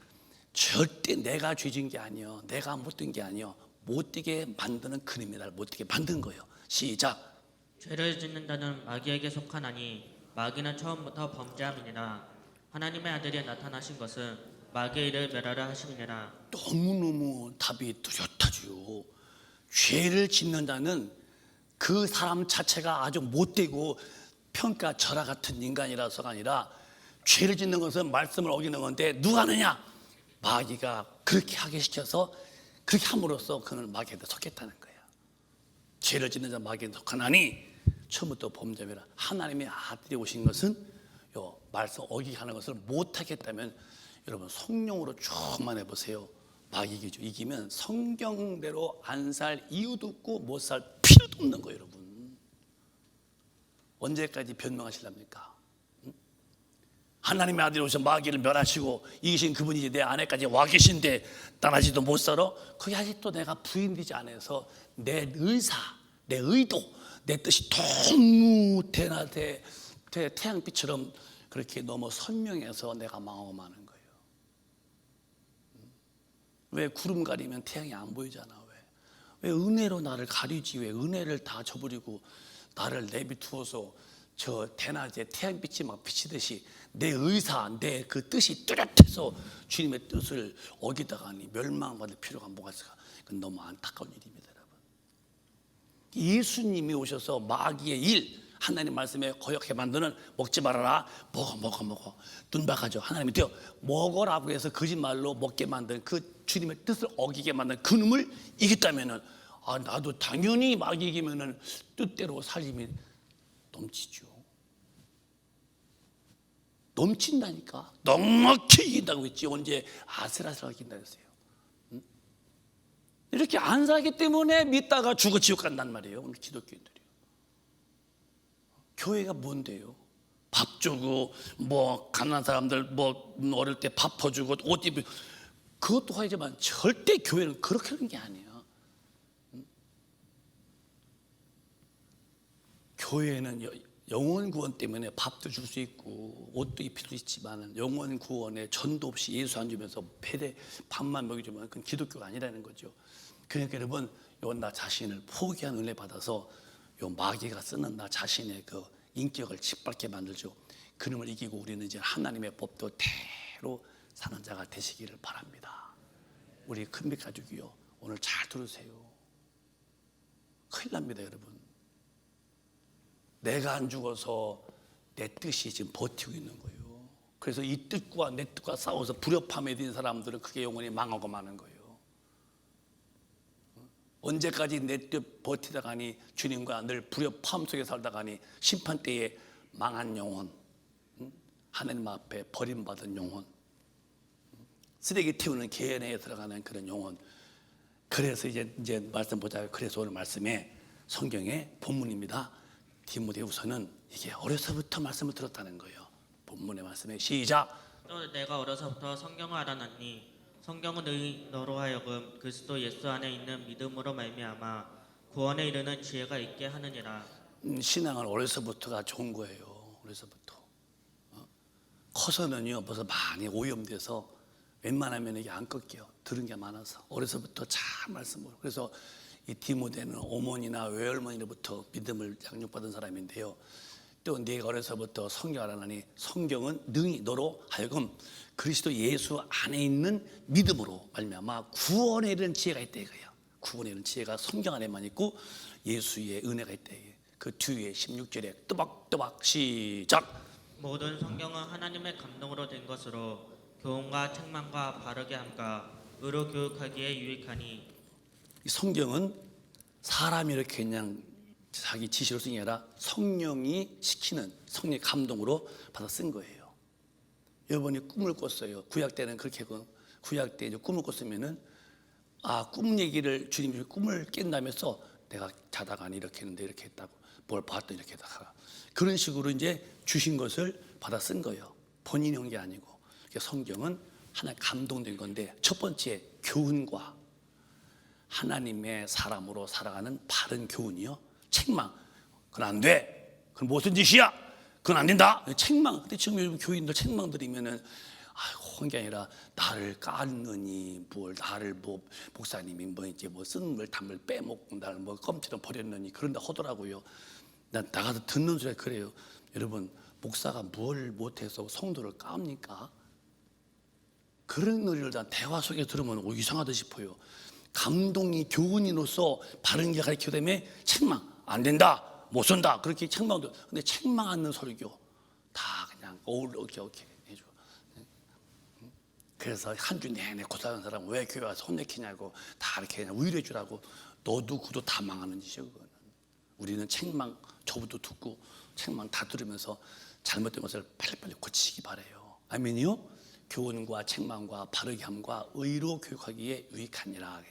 절대 내가 죄진 게 아니요, 내가 못된 게 아니요, 못되게 만드는 그놈이 나를 못되게 만든 거예요. 시작. 죄를 짓는 자는 마귀에게 속하나니 마귀는 처음부터 범죄함이니라. 하나님의 아들이 나타나신 것은 마귀의 일을 멸하려 하심이니라. 너무너무 답이 뚜렷하죠. 죄를 짓는 자는 그 사람 자체가 아주 못되고 평가절하 같은 인간이라서가 아니라 죄를 짓는 것은 말씀을 어기는 건데 누가 하느냐? 마귀가 그렇게 하게 시켜서 그렇게 함으로써 그는 마귀한테 속했다는 거예요. 죄를 짓는 자 마귀한테 속하나니 처음부터 범죄라. 하나님의 아들이 오신 것은 요 말씀 어기게 하는 것을 못하겠다면 여러분 성령으로 쭉만 해보세요. 마귀기죠. 이기면 성경대로 안 살 이유도 없고 못 살 필요도 없는 거예요, 여러분. 언제까지 변명하실랍니까? 하나님의 아들이 오셔서 마귀를 멸하시고 이기신 그분이 내 안에까지 와 계신데 떠나지도 못 살아? 그게 아직도 내가 부인되지 않아서 내 의사, 내 의도, 내 뜻이 너무 태양빛처럼 그렇게 너무 선명해서 내가 망험하는 거예요. 왜 구름 가리면 태양이 안 보이잖아. 왜 은혜로 나를 가리지? 왜 은혜를 다 저버리고 나를 내비두어서 저 대낮에 태양빛이 막 비치듯이 내 의사, 내 그 뜻이 뚜렷해서 주님의 뜻을 어기다가니 멸망받을 필요가 뭐가 있을까? 그건 너무 안타까운 일입니다, 여러분. 예수님이 오셔서 마귀의 일, 하나님 말씀에 거역해 만드는 먹지 말아라, 먹어. 눈박하죠. 하나님이 되어 먹어라고 해서 거짓말로 먹게 만든 그 주님의 뜻을 어기게 만든 그놈을 이겼다면은 나도 당연히 마귀 이기면은 뜻대로 살림이 넘치죠. 넘친다니까. 넉넉히 이긴다고 했지. 언제 아슬아슬하게 이긴다고 했어요. 이렇게 안 살기 때문에 믿다가 죽어 지옥 간단 말이에요. 오늘 기독교인들이요. 교회가 뭔데요? 밥 주고 뭐 가난한 사람들 뭐 어릴 때 밥 퍼주고 옷 입고 그것도 하지만 절대 교회는 그렇게 하는 게 아니에요. 교회는 영혼 구원 때문에 밥도 줄 수 있고 옷도 입힐 수 있지만 영혼 구원에 전도 없이 예수 안 주면서 밥만 먹여주면 그건 기독교가 아니라는 거죠. 그러니까 여러분, 나 자신을 포기한 은혜 받아서 마귀가 쓰는 나 자신의 그 인격을 짓밟게 만들죠. 그놈을 이기고 우리는 이제 하나님의 법도대로 사는 자가 되시기를 바랍니다. 우리 큰빛 가족이요, 오늘 잘 들으세요. 큰일 납니다, 여러분. 내가 안 죽어서 내 뜻이 지금 버티고 있는 거예요. 그래서 이 뜻과 내 뜻과 싸워서 불협화음에 든 사람들은 그게 영원히 망하고 마는 거예요. 언제까지 내 뜻 버티다가니 주님과 늘 불협화음 속에 살다가니 심판 때에 망한 영혼, 하나님 앞에 버림받은 영혼, 쓰레기 태우는 개연에 들어가는 그런 영혼. 그래서 이제 말씀 보자고요. 그래서 오늘 말씀에 성경의 본문입니다. 디모데후서는 이게 어려서부터 말씀을 들었다는 거예요. 본문의 말씀에 시작. 또 내가 어려서부터 성경을 알아놨니 성경은 너로 하여금 그리스도 예수 안에 있는 믿음으로 말미암아 구원에 이르는 지혜가 있게 하느니라. 신앙은 어려서부터가 좋은 거예요. 어려서부터. 커서는요 벌써 많이 오염돼서 웬만하면 이게 안 꺾여. 들은 게 많아서 어려서부터 잘 말씀을. 그래서 이 디모데는 어머니나 외할머니로부터 믿음을 양육받은 사람인데요. 또 내가 어려서부터 성경을 알아나니 성경은 능히 너로 하여금 그리스도 예수 안에 있는 믿음으로 말미암아 구원에 이르는 지혜가 있다 이거예요. 구원에 이르는 지혜가 성경 안에만 있고 예수의 은혜가 있다. 그 뒤에 16절에 또박또박 시작. 모든 성경은 하나님의 감동으로 된 것으로 교훈과 책망과 바르게 함과 의로 교육하기에 유익하니. 이 성경은 사람이 이렇게 그냥 자기 지시로 쓴 게 아니라 성령이 시키는 성령의 감동으로 받아 쓴 거예요. 여러분이 꿈을 꿨어요. 구약 때는 그렇게 하고, 구약 때 이제 꿈을 꿨으면은 꿈 얘기를 주님이 꿈을 깬다면서 내가 자다가 이렇게 했는데 이렇게 했다고 뭘 봤더니 이렇게 했다가 그런 식으로 이제 주신 것을 받아 쓴 거예요. 본인이 한 게 아니고. 성경은 하나님 감동된 건데 첫 번째 교훈과 하나님의 사람으로 살아가는 바른 교훈이요. 책망. 그건 안 돼. 그건 무슨 짓이야? 그건 안 된다. 책망. 근데 지금 요즘 교인들 책망 드리면은 한 게 아니라 나를 깠느니 뭘 나를 뭐 목사님이 뭐 이제 뭐 쓴물 담을 빼먹고 나를 뭐 껌처럼 버렸느니 그런다 하더라고요. 나가서 듣는 소리가 그래요. 여러분, 목사가 뭘 못해서 성도를 깝니까? 그런 노래를 대화 속에 들으면 이상하다 싶어요. 감동이 교훈인으로서 바른 길 가르치기 책망 안 된다 못 쓴다 그렇게 책망도. 근데 책망 않는 설교 다 그냥 오케이 해줘. 그래서 한 주 내내 고생하는 사람 왜 교회 와서 혼내키냐고 다 이렇게 그냥 위로해 주라고. 너도 그도 다 망하는 짓이에요. 그거는. 우리는 책망 저부터 듣고 책망 다 들으면서 잘못된 것을 빨리빨리 고치기 바래요. 아멘이요. 교훈과 책망과 바르게 함과 의로 교육하기에 유익하니라.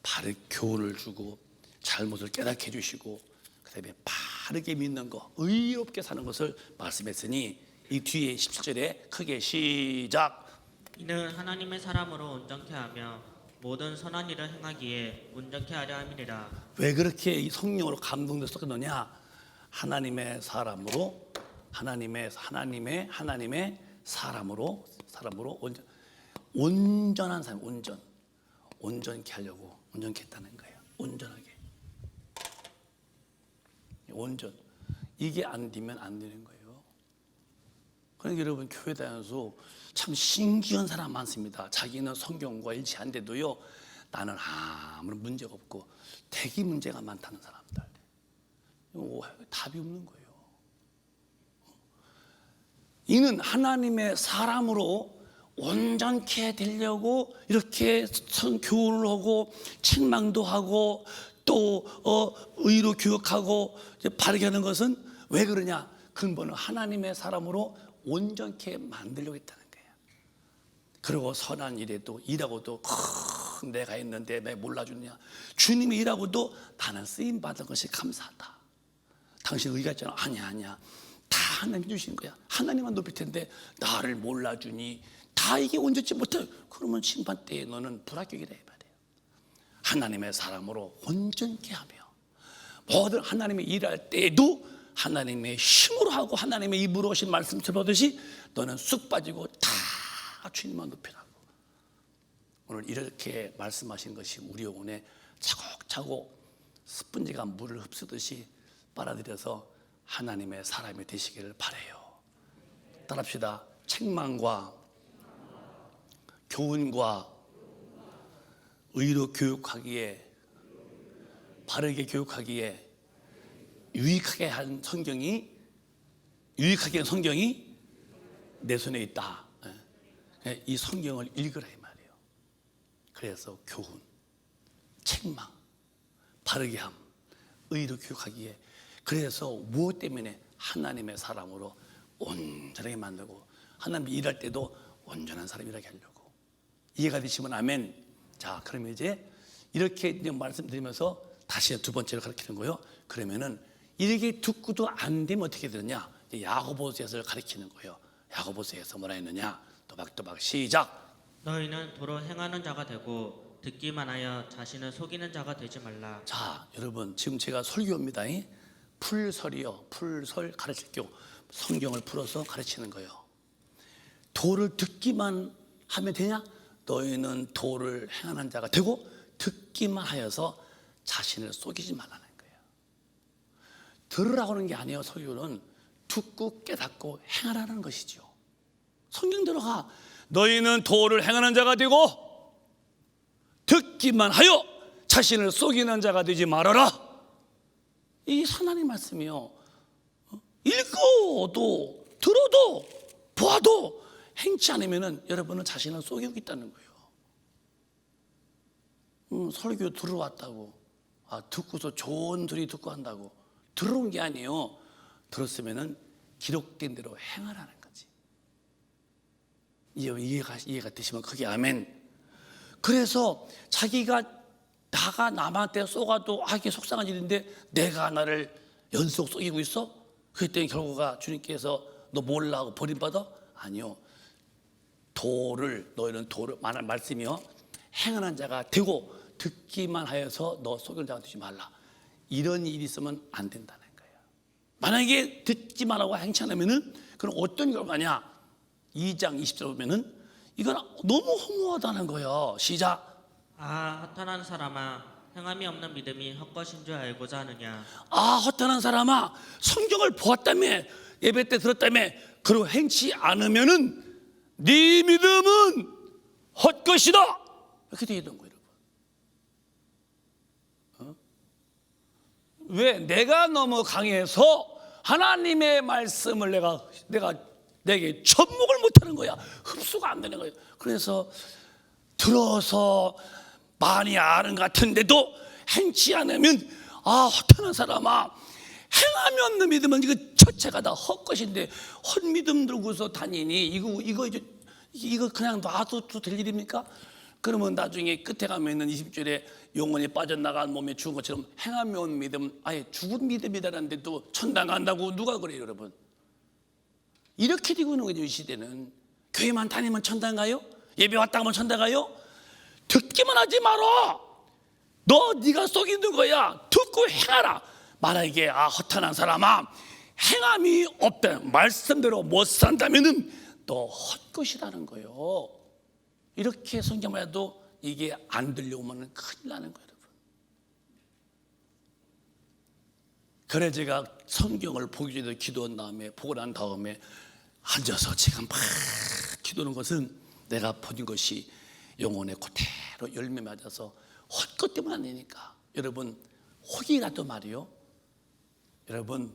바르게 교훈을 주고 잘못을 깨닫게 해주시고 그다음에 바르게 믿는 거 의롭게 사는 것을 말씀했으니 이 뒤에 17절에 크게 시작. 이는 하나님의 사람으로 온전케 하며 모든 선한 일을 행하기에 온전케 하려 함이니라. 왜 그렇게 이 성령으로 감동돼서 썼느냐? 하나님의 사람으로 하나님의 사람으로 온전한 사람, 온전케 하려고 온전케 했다는 거예요. 온전하게. 온전. 이게 안 되면 안 되는 거예요. 그러니까 여러분 교회 다녀서 참 신기한 사람 많습니다. 자기는 성경과 일치한데도요 나는 아무런 문제가 없고 되게 문제가 많다는 사람들. 답이 없는 거예요. 이는 하나님의 사람으로 온전케 되려고 이렇게 교훈을 하고 책망도 하고 또 의로 교육하고 바르게 하는 것은 왜 그러냐? 근본은 하나님의 사람으로 온전케 만들려고 했다는 거예요. 그리고 선한 일에도 일하고도 내가 했는데 왜 몰라주느냐? 주님이 일하고도 나는 쓰임 받은 것이 감사하다. 당신 의가 있잖아. 아니야. 다 하나님 주시는 거야. 하나님만 높일 텐데 나를 몰라주니 다 이게 온전치 못해. 그러면 심판 때에 너는 불합격이라 해봐야 돼요. 하나님의 사람으로 온전케 하며 모든 하나님의 일할 때에도 하나님의 힘으로 하고 하나님의 입으로 오신 말씀 들어보듯이 너는 쑥 빠지고 다 주님만 높이라고. 오늘 이렇게 말씀하신 것이 우리 영혼에 차곡차곡 스펀지가 물을 흡수듯이 빨아들여서 하나님의 사람이 되시기를 바라요. 따라합시다. 책망과 교훈과 의로 교육하기에, 바르게 교육하기에 유익하게 한 성경이 내 손에 있다. 이 성경을 읽으라 이 말이에요. 그래서 교훈, 책망, 바르게 함, 의로 교육하기에, 그래서 무엇 때문에 하나님의 사람으로 온전하게 만들고 하나님이 일할 때도 온전한 사람이라게 하려고. 이해가 되시면 아멘. 자, 그러면 이제 이렇게 이제 말씀드리면서 다시 두 번째로 가르치는 거예요. 그러면은 이렇게 듣고도 안 되면 어떻게 되느냐? 야고보서에서 가르치는 거예요. 야고보서에서 뭐라 했느냐? 또박또박 시작. 너희는 도로 행하는 자가 되고 듣기만 하여 자신을 속이는 자가 되지 말라. 자, 여러분 지금 제가 설교입니다. 풀설이요. 풀설 가르칠게요. 성경을 풀어서 가르치는 거예요. 도를 듣기만 하면 되냐? 너희는 도를 행하는 자가 되고 듣기만 하여서 자신을 속이지 말라는 거예요. 들으라고 하는 게 아니에요. 설교는 듣고 깨닫고 행하라는 것이죠. 성경대로 가. 너희는 도를 행하는 자가 되고 듣기만 하여 자신을 속이는 자가 되지 말아라. 이 하나님 말씀이요. 읽어도 들어도 보아도 행치 않으면 여러분은 자신을 속이고 있다는 거예요. 설교 들어왔다고, 듣고서 좋은 소리 듣고 한다고 들어온 게 아니에요. 들었으면 기록된 대로 행하라는 거지. 이해가 되시면 크게 아멘. 그래서 자기가 나가 남한테 쏘가도 이게 속상한 일인데 내가 나를 연속 속이고 있어? 그랬더니 결과가 주님께서 너 몰라 하고 버림받아? 아니요. 너희는 도를 말씀이요. 행하는 자가 되고 듣기만 하여서 너 속이는 자가 되지 말라. 이런 일이 있으면 안 된다는 거예요. 만약에 듣기만 하고 행치 않으면은 그럼 어떤 결과냐? 2장 20절 보면은 이건 너무 허무하다는 거예요. 시작. 헛탄한 사람아, 행함이 없는 믿음이 헛것인 줄 알고자 하느냐? 헛탄한 사람아, 성경을 보았다며, 예배 때 들었다며, 그리고 행치 않으면은 네 믿음은 헛것이다. 이렇게 되어 있는 거예요, 여러분. 왜? 내가 너무 강해서 하나님의 말씀을 내게 접목을 못하는 거야. 흡수가 안 되는 거예요. 그래서 들어서 많이 아는 것 같은데도 행치 않으면 헛하는 사람아, 행함이 없는 믿음은 이거 자체가 다 헛것인데 헛믿음 들고서 다니니 이거 그냥 놔둬도 될 일입니까? 그러면 나중에 끝에 가면은 20절에 영혼이 빠져나간 몸에 죽은 것처럼 행함이 없는 믿음, 아예 죽은 믿음이다라는데 또 천당 간다고 누가 그래요, 여러분? 이렇게 되고 있는 거죠. 이 시대는. 교회만 다니면 천당 가요? 예배 왔다 가면 천당 가요? 듣기만 하지 마라. 네가 속이는 거야. 듣고 행하라. 만약에 허탄한 사람아, 행함이 없다, 말씀대로 못 산다면은 또 헛것이라는 거예요. 이렇게 성경만 해도 이게 안 들려오면 큰일 나는 거예요, 여러분. 그래 제가 성경을 보기 전에 기도한 다음에, 보고 난 다음에 앉아서 지금 막 기도하는 것은 내가 보는 것이 영혼의 그대로 열매 맞아서 헛것 때문 아니니까. 여러분, 혹이라도 말이요, 여러분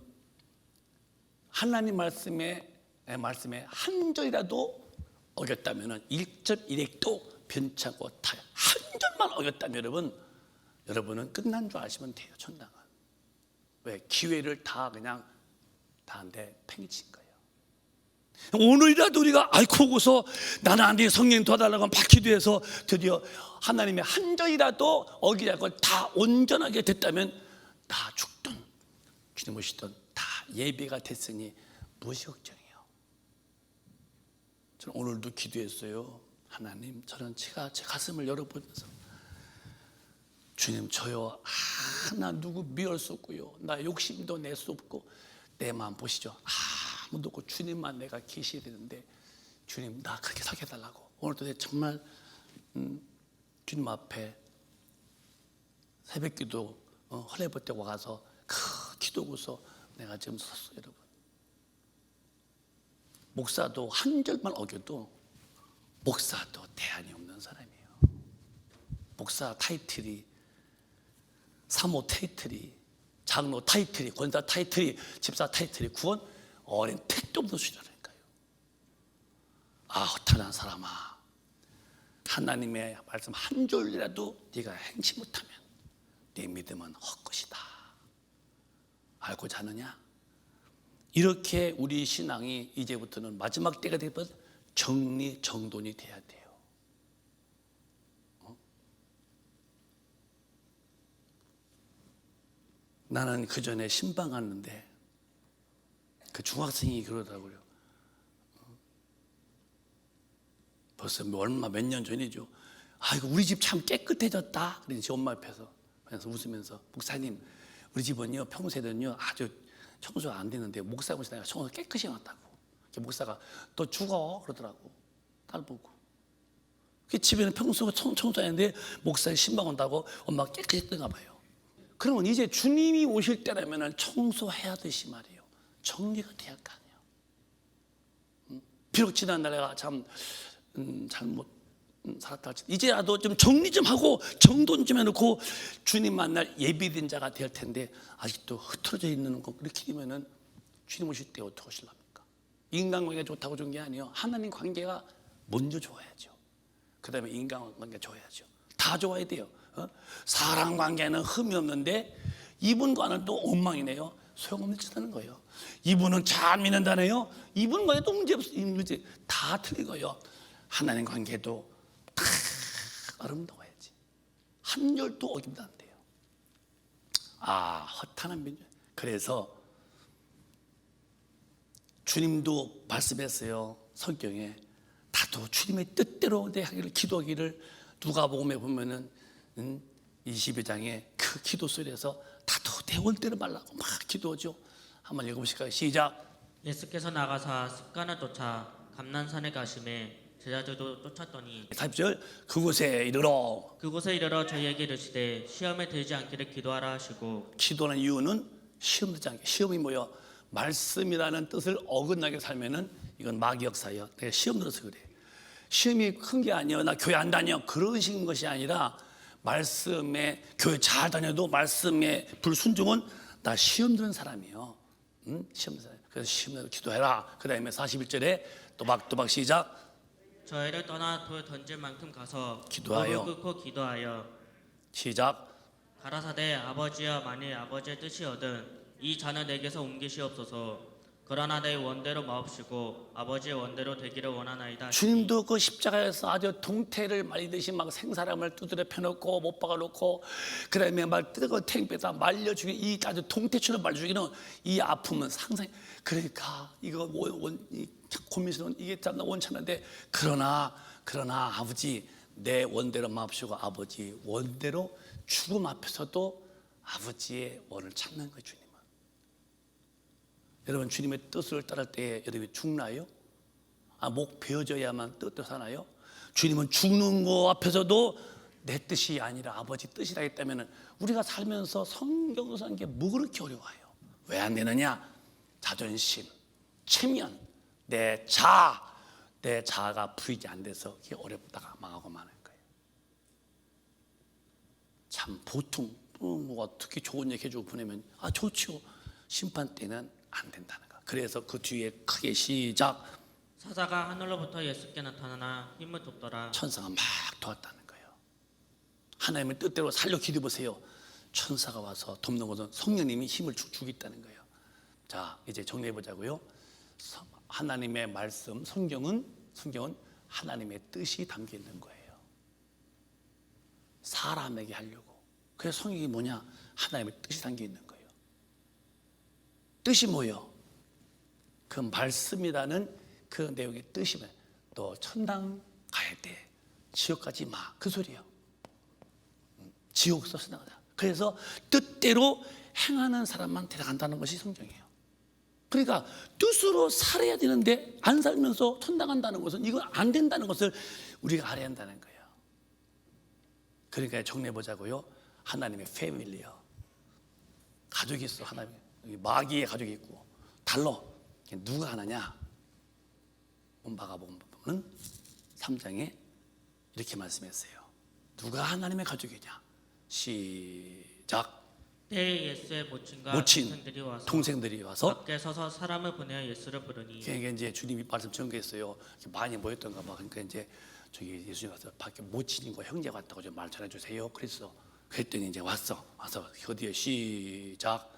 하나님 말씀에 한 절이라도 어겼다면 1.1핵도 변찮고 한 절만 어겼다면 여러분은 끝난 줄 아시면 돼요. 천당은. 왜? 기회를 다 그냥 다한테 팽이친 거예요. 오늘이라도 우리가 아이고고서 나는 안 돼, 성령 도와달라고 하면 기도해서 드디어 하나님의 한 절이라도 어기지 않고 다 온전하게 됐다면 다 죽든 주님 오시든 다 예배가 됐으니 무엇이 걱정이요? 저는 오늘도 기도했어요. 하나님, 저는 제가 제 가슴을 열어보면서 주님, 저요 하나 누구 미울 수 없고요, 나 욕심도 낼 수 없고 내 마음 보시죠. 아무도 없고 주님만 내가 계셔야 되는데 주님, 나 그렇게 살게 해달라고. 오늘도 내가 정말 주님 앞에 새벽기도 헐레벌떡 와서 그 기도고서 내가 지금 섰어요. 여러분, 목사도 한 절만 어겨도 목사도 대안이 없는 사람이에요. 목사 타이틀이, 사모 타이틀이, 장로 타이틀이, 권사 타이틀이, 집사 타이틀이, 구원 어린 택도 없는 수준이라니까요. 허탄한 사람아, 하나님의 말씀 한 줄이라도 네가 행치 못하면 네 믿음은 헛것이다. 알고자 하느냐? 이렇게 우리 신앙이 이제부터는 마지막 때가 되면 정리정돈이 돼야 돼요. 나는 그 전에 신방 갔는데 그 중학생이 그러더라고요. 벌써 얼마 몇 년 전이죠. 이거 우리 집 참 깨끗해졌다. 그러지 엄마 옆에서. 그래서 웃으면서, 목사님, 우리 집은요 평소에는요 아주 청소가 안 되는데 목사가 오시다가 청소 깨끗이 해놨다고. 목사가 너 죽어 그러더라고. 딸 보고. 그 집에는 평소가 청소하는데 목사의 신방 온다고 엄마가 깨끗이 했던가 봐요. 그러면 이제 주님이 오실 때라면 청소해야 되시 말이에요. 정리가 돼야 할 거 아니에요. 비록 지난날 내가 참 잘못 살았다 할지 이제라도 좀 정리 좀 하고 정돈 좀 해놓고 주님 만날 예비된 자가 될 텐데 아직도 흐트러져 있는 거 그렇게 되면은 주님 오실 때 어떻게 하실랍니까? 인간관계가 좋다고 좋은 게 아니에요. 하나님 관계가 먼저 좋아야죠. 그 다음에 인간관계가 좋아야죠. 다 좋아야 돼요. 사람 관계는 흠이 없는데 이분과는 또 엉망이네요. 소용없는 짓 하는 거예요. 이분은 잘 믿는다네요. 이분과도 문제 다 틀리고요. 하나님 관계도 다 아름다워야지. 한 줄도 어김도 안 돼요. 허탄한 민족. 그래서 주님도 말씀했어요. 성경에 나도 주님의 뜻대로 내 하기를 기도하기를 누가복음에 보면은 22장에 그 기도 소리에서 나도 내 원대로 말라고 막 기도하죠. 한번 읽어보실까요? 시작. 예수께서 나가사 습관을 쫓아 감난산에 가심에 제자들도 쫓았더니 40절 그곳에 이르러. 그곳에 이르러 저희에게 이르시되 시험에 들지 않기를 기도하라 하시고. 기도하는 이유는 시험 들지 않게. 시험이 뭐요? 말씀이라는 뜻을 어긋나게 살면은 이건 마귀 역사예요. 내가 시험 들어서 그래. 시험이 큰 게 아니에요. 나 교회 안 다녀 그러신 것이 아니라 말씀에 교회 잘 다녀도 말씀에 불순종은 나 시험 드는 사람이에요. 시험 드는 사람. 그래서 시험 들어 기도해라. 그 다음에 41절에 또박또박 시작. 저희를 떠나 돌 던질 만큼 가서 기도하여. 무릎 꿇고 기도하여 시작. 가라사대 아버지여 만일 아버지의 뜻이거든 이 잔을 내게서 옮기시옵소서. 그러나 내 원대로 마옵시고 아버지의 원대로 되기를 원하나이다 하시니. 주님도 그 십자가에서 아주 동태를 말리듯이 막 생사람을 두드려 펴놓고 못 박아놓고 그 다음에 막 뜨거운 탱배에다 말려 죽이는 이 아주 동태처럼 말려 죽이는 이 아픔은 상상이. 그러니까 이거 고민스러운 이게 참 원찮은데 그러나 아버지 내 원대로 마옵시고 아버지 원대로 죽음 앞에서도 아버지의 원을 찾는 거예요. 주님은. 여러분 주님의 뜻을 따를 때 여러분이 죽나요? 목 베어져야만 뜻대로 사나요? 주님은 죽는 거 앞에서도 내 뜻이 아니라 아버지 뜻이라 했다면 우리가 살면서 성경을 사는 게 뭐 그렇게 어려워요? 왜 안 되느냐? 자존심, 체면, 내 자아가 부이지 안 돼서 그게 어렵다가 망하고 마는 거예요. 참 보통 뭐 어떻게 좋은 얘기 해주고 보내면 좋지요. 심판 때는 안 된다는 거. 그래서 그 뒤에 크게 시작. 사자가 하늘로부터 예수께 나타나나 힘을 돋더라. 천사가 막 도왔다는 거예요. 하나님의 뜻대로 살려 기도 보세요. 천사가 와서 돕는 것은 성령님이 힘을 주겠다는 거예요. 자, 이제 정리해 보자고요. 하나님의 말씀, 성경은 하나님의 뜻이 담겨 있는 거예요. 사람에게 하려고. 그래서 성경이 뭐냐? 하나님의 뜻이 담겨 있는 거예요. 뜻이 뭐예요? 그 말씀이라는 그 내용의 뜻이 뭐예요? 너 천당 가야 돼. 지옥 가지 마. 그 소리예요. 지옥 서서 나가자. 그래서 뜻대로 행하는 사람만 데려간다는 것이 성경이에요. 그러니까 뜻으로 살아야 되는데 안 살면서 천당 간다는 것은 이건 안 된다는 것을 우리가 알아야 한다는 거예요. 그러니까 정리해 보자고요. 하나님의 패밀리요. 가족이 있어. 하나님 마귀의 가족이 있고 달러. 누가 하나냐? 마가복음 3장에 이렇게 말씀했어요. 누가 하나님의 가족이냐? 시작. 때에 예수의 모친과 모친 동생들이 와서 와서 밖에 서서 사람을 보내어 예수를 부르니 그러니까 이제 주님이 말씀 전개했어요. 많이 모였던가 봐. 그러니까 이제 저기 예수님 와서 밖에 모친과 형제가 왔다고 좀 말 전해주세요. 그랬더니 이제 와서 어디에 시작.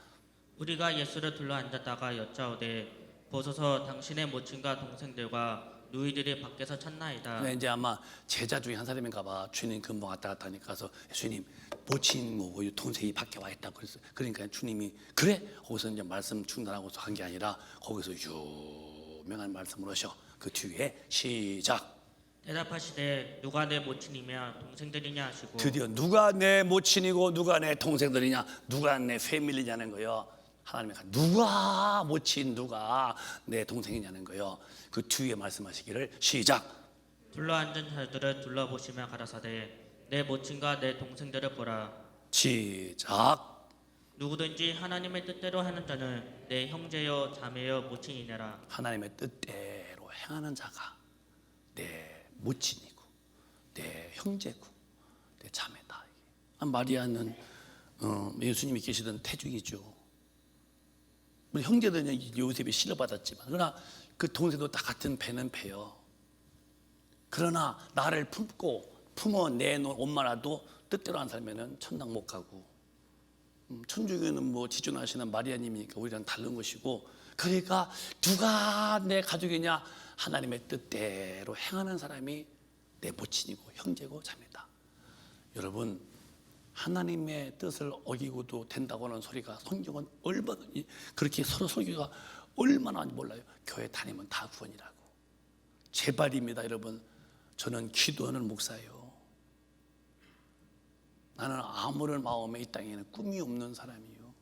우리가 예수를 둘러 앉았다가 여짜오되 보소서 당신의 모친과 동생들과 누이들이 밖에서 찾나이다. 근데 이제 아마 제자 중에 한 사람인가 봐. 주님 금방 왔다 갔다 하니까 가서 주님 모친 뭐고 동생이 밖에 와 있다고 그랬어. 그러니까 주님이 그래? 거기서 이제 말씀 중단하고서 한 게 아니라 거기서 유명한 말씀을 하셔. 그 뒤에 시작. 대답하시되 누가 내 모친이며 동생들이냐 하시고 드디어 누가 내 모친이고 누가 내 동생들이냐, 누가 내 패밀리냐는 거예요. 하나님이 누가 모친, 누가 내 동생이냐는 거예요. 그 뒤에 말씀하시기를 시작. 둘러앉은 자들을 둘러보시며 가라사대 내 모친과 내 동생들을 보라. 시작. 누구든지 하나님의 뜻대로 하는 자는 내 형제요 자매요 모친이니라. 하나님의 뜻대로 행하는 자가 내 모친이고 내 형제고 내 자매다. 마리아는 예수님이 계시던 태중이죠. 우리 형제들은 요셉이 실려받았지만 그러나 그 동생도 다 같은 배는 배요. 그러나 나를 품어 내놓은 엄마라도 뜻대로 안 살면은 천당 못 가고 천주교는 뭐 지존하시는 마리아님이니까 우리랑 다른 것이고 그러니까 누가 내 가족이냐 하나님의 뜻대로 행하는 사람이 내 모친이고 형제고 자매다. 여러분 하나님의 뜻을 어기고도 된다고 하는 소리가 성경은 얼마나 그렇게 서로 설교가 얼마나 몰라요. 교회 다니면 다 구원이라고. 제발입니다 여러분. 저는 기도하는 목사예요. 나는 아무런 마음에 이 땅에는 꿈이 없는 사람이에요.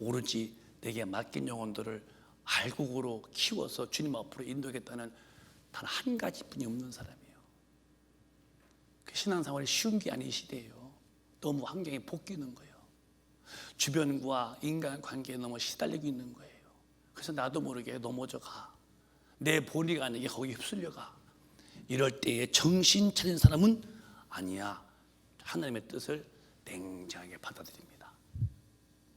오로지 내게 맡긴 영혼들을 알곡으로 키워서 주님 앞으로 인도하겠다는 단 한 가지뿐이 없는 사람이에요. 그 신앙생활이 쉬운 게 아닌 시대예요. 너무 환경에 볶이는 거예요. 주변과 인간관계에 너무 시달리고 있는 거예요. 그래서 나도 모르게 넘어져 가. 내 본의가 아니게 거기 휩쓸려 가. 이럴 때에 정신 차린 사람은 아니야. 하나님의 뜻을 냉정하게 받아들입니다.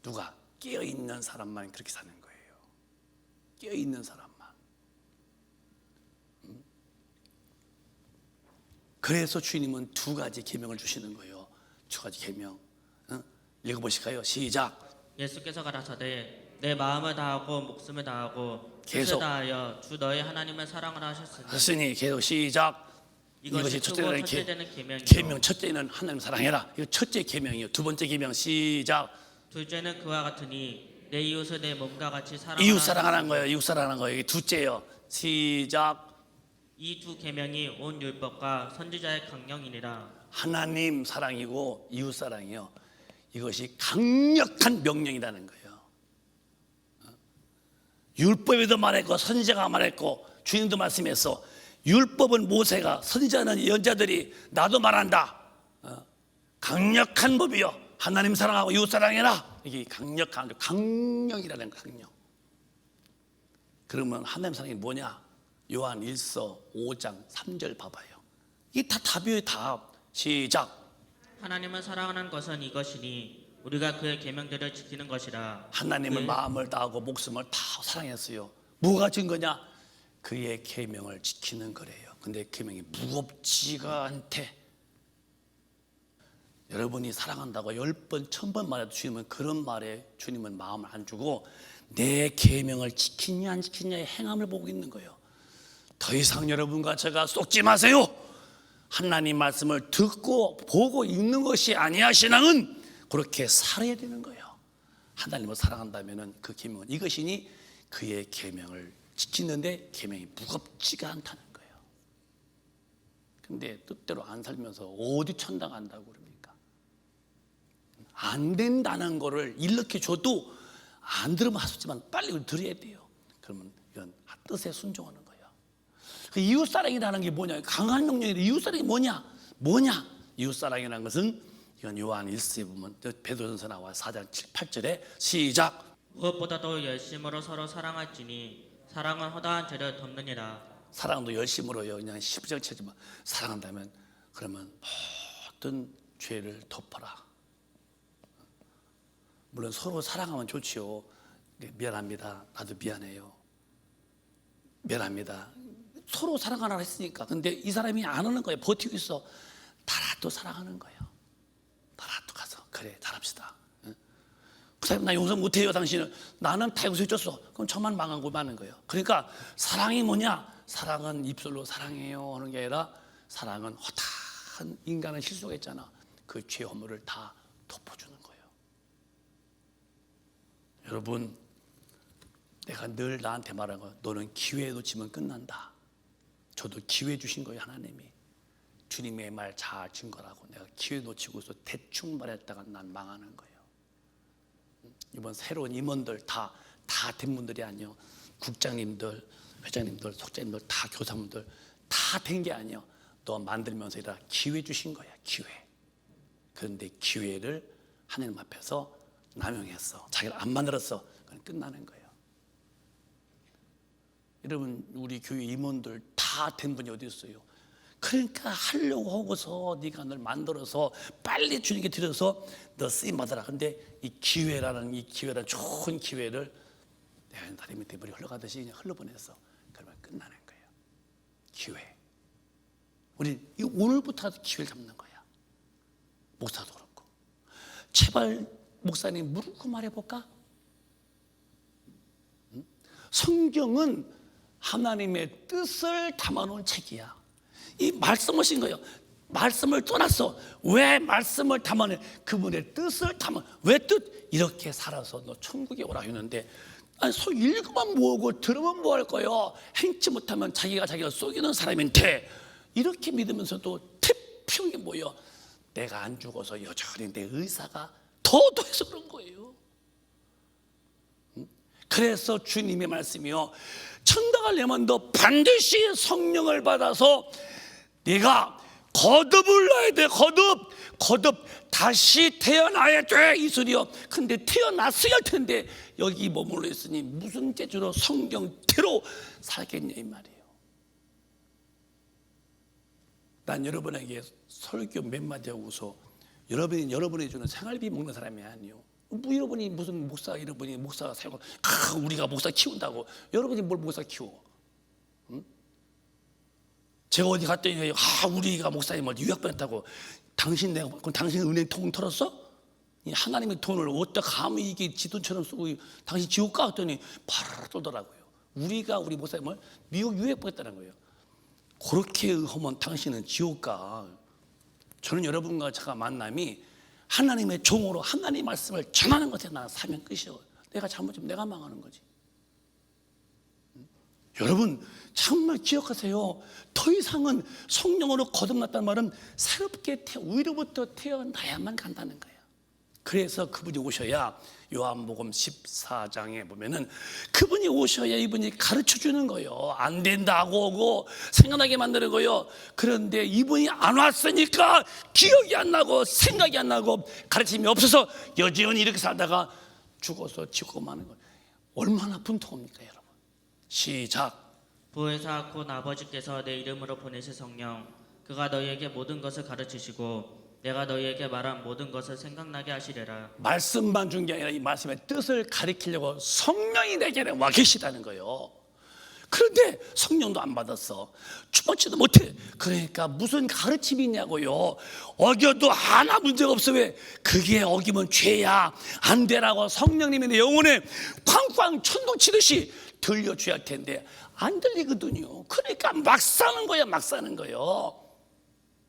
누가? 깨어있는 사람만 그렇게 사는 거예요. 깨어있는 사람만. 그래서 주님은 두 가지 계명을 주시는 거예요. 두 가지 계명. 읽어보실까요? 시작. 예수께서 가라사대 내 마음을 다하고 목숨을 다하고 계속. 뜻을 다하여 주 너희 하나님을 사랑하라 하셨으니 하시니 계속 시작. 이것이 크고 첫째는 첫째되는 계명이요 계명. 첫째는 하나님 사랑해라. 이거 첫째 계명이에요. 두 번째 계명 시작. 둘째는 그와 같으니 내 이웃을 내 몸과 같이 사랑하라. 이웃 사랑하는 거예요. 이웃 사랑하는 거예요. 이게 둘째예요. 시작. 이 두 계명이 온 율법과 선지자의 강령이니라. 하나님 사랑이고 이웃 사랑이요. 이것이 강력한 명령이라는 거예요. 율법에도 말했고 선지자가 말했고 주님도 말씀했어. 율법은 모세가, 선지자는 연자들이, 나도 말한다. 강력한 법이요. 하나님 사랑하고 이웃 사랑해라. 이게 강력한 강령이라는 거예요. 강령. 그러면 하나님 사랑이 뭐냐? 요한 1서 5장 3절 봐봐요. 이게 다 답이에요. 답. 시작. 하나님을 사랑하는 것은 이것이니 우리가 그의 계명들을 지키는 것이라. 하나님을 마음을 다하고 목숨을 다 사랑했어요. 뭐가 증거냐? 그의 계명을 지키는 거래요. 근데 계명이 무겁지가 않대. 여러분이 사랑한다고 10번, 1000번 말해도 주님은 그런 말에 주님은 마음을 안 주고 내 계명을 지키냐 안 지키냐의 행함을 보고 있는 거예요. 더 이상 여러분과 제가 속지 마세요. 하나님 말씀을 듣고 보고 읽는 것이 아니야. 신앙은 그렇게 살아야 되는 거예요. 하나님을 사랑한다면 그 계명은 이것이니 그의 계명을 지키는데 계명이 무겁지가 않다는 거예요. 근데 뜻대로 안 살면서 어디 천당 간다고 그럽니까? 안 된다는 거를 일러켜 줘도 안 들으면 하소지만 빨리 이걸 들어야 돼요. 그러면 이건 뜻에 순종하는 거예요. 그 이웃사랑이라는 게 뭐냐? 강한 명령인데 이웃사랑이 뭐냐? 이웃사랑이라는 것은 이건 요한 1서에 보면 베드로전서 나와 4장 7, 8절에 시작. 무엇보다도 열심으로 서로 사랑할지니 사랑은 허다한 죄를 덮느니라. 사랑도 열심으로요. 그냥 10절 쳐지만 사랑한다면 그러면 모든 죄를 덮어라. 물론 서로 사랑하면 좋지요. 미안합니다. 나도 미안해요. 미안합니다. 서로 사랑하라 했으니까. 근데 이 사람이 안 하는 거예요. 버티고 있어. 나라도 사랑하는 거예요. 나라도 가서 그래 잘합시다. 그 사람 나 용서 못해요. 당신은. 나는 다 용서해줬어. 그럼 저만 망하고 마는 거예요. 그러니까 사랑이 뭐냐? 사랑은 입술로 사랑해요 하는 게 아니라 사랑은 허다한 인간은 실수가 있잖아. 그 죄 허물을 다 덮어주는 거예요. 여러분, 내가 늘 나한테 말한 거, 너는 기회 놓치면 끝난다. 저도 기회 주신 거예요. 하나님이. 주님의 말 잘 증거라고. 내가 기회 놓치고서 대충 말했다가 난 망하는 거예요. 이번 새로운 임원들 다 된 분들이 아니요. 국장님들, 회장님들, 속장님들, 다 교사분들 다 된 게 아니요. 너 만들면서 이라 기회 주신 거야. 기회. 그런데 기회를 하나님 앞에서 남용했어. 자기를 안 만들었어. 그건 끝나는 거예요. 여러분, 우리 교회 임원들 다 된 분이 어디 있어요? 그러니까 하려고 하고서 네가 널 만들어서 빨리 주님께 드려서 너 쓰임 받아라. 근데 이 기회라는 좋은 기회를 내가 다리 밑에 물이 흘러가듯이 그냥 흘러보냈어. 그러면 끝나는 거예요. 기회. 우리 오늘부터 기회를 잡는 거야. 목사도 그렇고. 제발 목사님 물고 말해볼까? 성경은 하나님의 뜻을 담아놓은 책이야. 이 말씀을 신 거예요. 말씀을 떠났어. 왜 말씀을 담아내? 그분의 뜻을 담아. 왜 뜻? 이렇게 살아서 너 천국에 오라 했는데, 아니 속 읽으면 뭐고 들으면 뭐 할 거예요? 행치 못하면 자기가 속이는 사람인데, 이렇게 믿으면서도 태평이 뭐예요? 내가 안 죽어서 여전히 내 의사가 더해서 그런 거예요. 그래서 주님의 말씀이요, 천당 가려면 너 반드시 성령을 받아서 네가 거듭을 낳아야 돼. 거듭 다시 태어나야 돼. 이소리요. 근데 태어났어야 할 텐데 여기 머물러 있으니 무슨 재주로 성경대로 살겠냐 이 말이에요. 난 여러분에게 설교 몇 마디 하고서 여러분이 주는 생활비 먹는 사람이 아니에요. 뭐 여러분이 무슨 목사, 여러분이 목사가 살고 우리가 목사 키운다고. 여러분이 뭘 목사 키워? 응? 제가 어디 갔더니 우리가 목사님을 유학보냈다고. 그럼 당신 은행 통 털었어? 하나님의 돈을 어디다 감히 이게 지 돈처럼 쓰고 당신 지옥 가? 했더니 바로 쏘더라고요. 우리 목사님을 미국 유학 보냈다는 거예요. 그렇게 하면 당신은 지옥 가. 저는 여러분과 제가 만남이 하나님의 종으로 하나님의 말씀을 전하는 것에 나 사면 끝이요. 내가 잘못하면 내가 망하는 거지. 여러분 정말 기억하세요. 더 이상은 성령으로 거듭났다는 말은 새롭게 위로부터 태어나야만 간다는 거예요. 그래서 그분이 오셔야, 요한복음 14장에 보면은 그분이 오셔야 이분이 가르쳐 주는 거예요. 안 된다고 하고 생각나게 만드는 거예요. 그런데 이분이 안 왔으니까 기억이 안 나고 생각이 안 나고 가르침이 없어서 여전히 이렇게 살다가 죽어서 지고 마는 거예요. 얼마나 분통합니까 여러분. 시작. 보혜사 곧 아버지께서 내 이름으로 보내실 성령, 그가 너희에게 모든 것을 가르치시고 내가 너희에게 말한 모든 것을 생각나게 하시리라. 말씀만 준 게 아니라 이 말씀의 뜻을 가리키려고 성령이 내게는 와 계시다는 거예요. 그런데 성령도 안 받았어. 주먹지도 못해. 그러니까 무슨 가르침이 있냐고요. 어겨도 하나 문제가 없어. 왜? 그게 어기면 죄야. 안 되라고 성령님이 내 영혼에 쾅쾅 천둥 치듯이 들려줘야 할 텐데 안 들리거든요. 그러니까 막 사는 거야. 막 사는 거예요.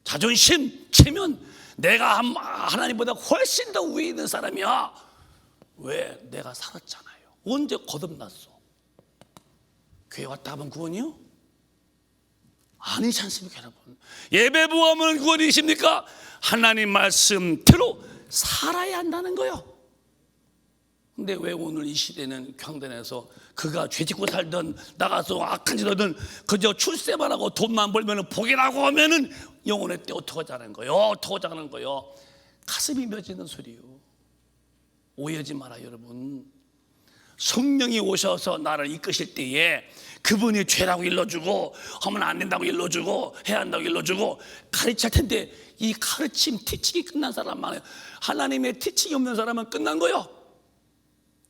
자존심, 체면, 내가 하나님보다 훨씬 더 위에 있는 사람이야. 왜? 내가 살았잖아요. 언제 거듭났어? 교회 왔다 하면 구원이요? 아니지 않습니까 여러분? 예배 부하면 구원이십니까? 하나님 말씀대로 살아야 한다는 거요. 근데 왜 오늘 이 시대는 경단에서 그가 죄짓고 살든 나가서 악한 짓 하든 그저 출세만 하고 돈만 벌면 복이라고 하면은 영혼의 때 어떡하자는 거요? 어떡하자는 거요? 가슴이 맺이는 소리요. 오해하지 마라 여러분. 성령이 오셔서 나를 이끄실 때에 그분이 죄라고 일러주고 하면 안 된다고 일러주고 해야 한다고 일러주고 가르칠 텐데 이 가르침 티칭이 끝난 사람 많아요. 하나님의 티칭이 없는 사람은 끝난 거요.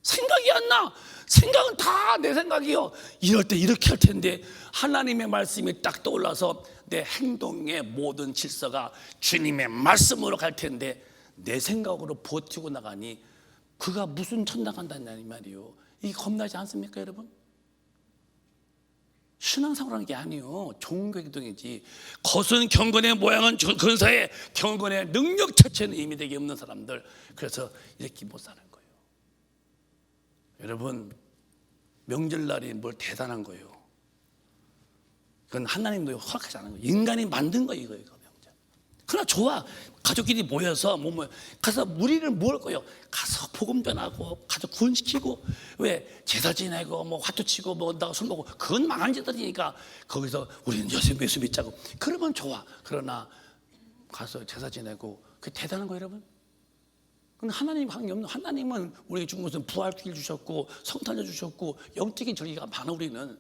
생각이 안 나. 생각은 다 내 생각이요. 이럴 때 이렇게 할 텐데 하나님의 말씀이 딱 떠올라서 내 행동의 모든 질서가 주님의 말씀으로 갈 텐데 내 생각으로 버티고 나가니 그가 무슨 천당 간다는 말이요. 이게 겁나지 않습니까 여러분? 신앙생활하는 게 아니요. 종교행동이지. 겉은 경건의 모양은 근사의 경건의 능력 자체는 이미 되게 없는 사람들. 그래서 이렇게 못 사는 거예요. 여러분 명절날이 뭘 대단한 거예요. 그건 하나님도 허락하지 않은 거예요. 인간이 만든 거예요 이거 명절. 그러나 좋아. 가족끼리 모여서 가서 우리를 뭘 거요? 가서 복음 전하고 가서 구원시키고 왜 제사 지내고 화투 치고 온다고 술 먹고 그건 망한 짓들이니까 거기서 우리는 예수 믿자고 그러면 좋아. 그러나 가서 제사 지내고 그게 대단한 거예요 여러분. 근데 하나님 관계없는 하나님은 우리에게 준 것은 부활길 주셨고 성탄절 주셨고 영적인 절기가 많아 우리는.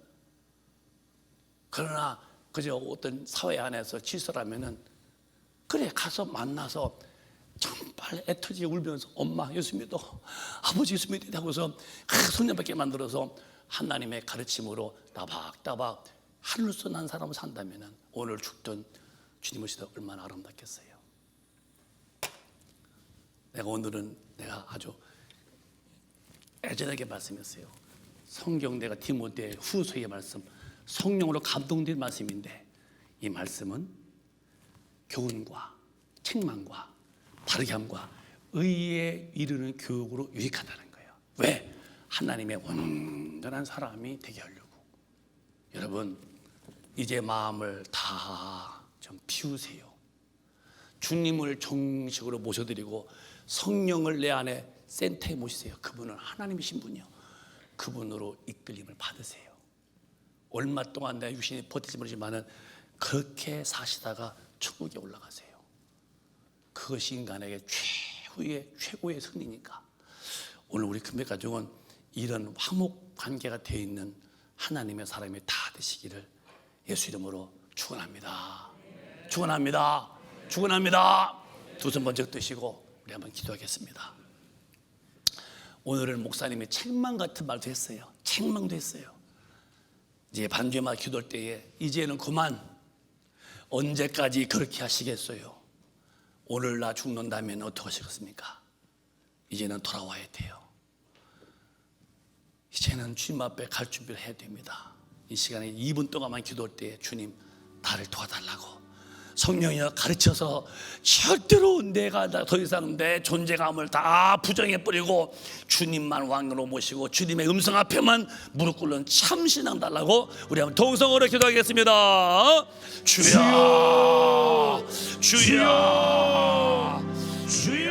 그러나 그저 어떤 사회 안에서 질서라면은 그래 가서 만나서 정말 애터지게 울면서 엄마 예수 믿어 아버지 예수 믿어 하고서 손녀밖에 만들어서 하나님의 가르침으로 따박따박 하늘로서 난 사람을 산다면은 오늘 죽던 주님의 시대 얼마나 아름답겠어요. 오늘은 내가 아주 애절하게 말씀했어요. 성경 내가 디모데 후서의 말씀 성령으로 감동된 말씀인데 이 말씀은 교훈과 책망과 바르게 함과 의에 이르는 교육으로 유익하다는 거예요. 왜? 하나님의 온전한 사람이 되게 하려고. 여러분 이제 마음을 다 좀 비우세요. 주님을 정식으로 모셔드리고 성령을 내 안에 센터에 모시세요. 그분은 하나님이신 분이요. 그분으로 이끌림을 받으세요. 얼마 동안 내 육신이 버틸지 모르지만은 그렇게 사시다가 천국에 올라가세요. 그것이 인간에게 최고의 승리니까 오늘 우리 금백 가족은 이런 화목 관계가 되어 있는 하나님의 사람이 다 되시기를 예수 이름으로 축원합니다. 축원합니다. 축원합니다. 두 손 번쩍 드시고 우리 한번 기도하겠습니다. 오늘은 목사님이 책망 같은 말도 했어요. 책망도 했어요. 이제 반주마다 기도할 때에 이제는 그만 언제까지 그렇게 하시겠어요? 오늘 나 죽는다면 어떻게 하시겠습니까? 이제는 돌아와야 돼요. 이제는 주님 앞에 갈 준비를 해야 됩니다. 이 시간에 2분 동안만 기도할 때 주님 나를 도와달라고 성령이여 가르쳐서 절대로 내가 더 이상 내 존재감을 다 부정해버리고 주님만 왕으로 모시고 주님의 음성 앞에만 무릎 꿇는 참신앙 달라고 우리 한번 동성으로 기도하겠습니다. 주여 주여 주여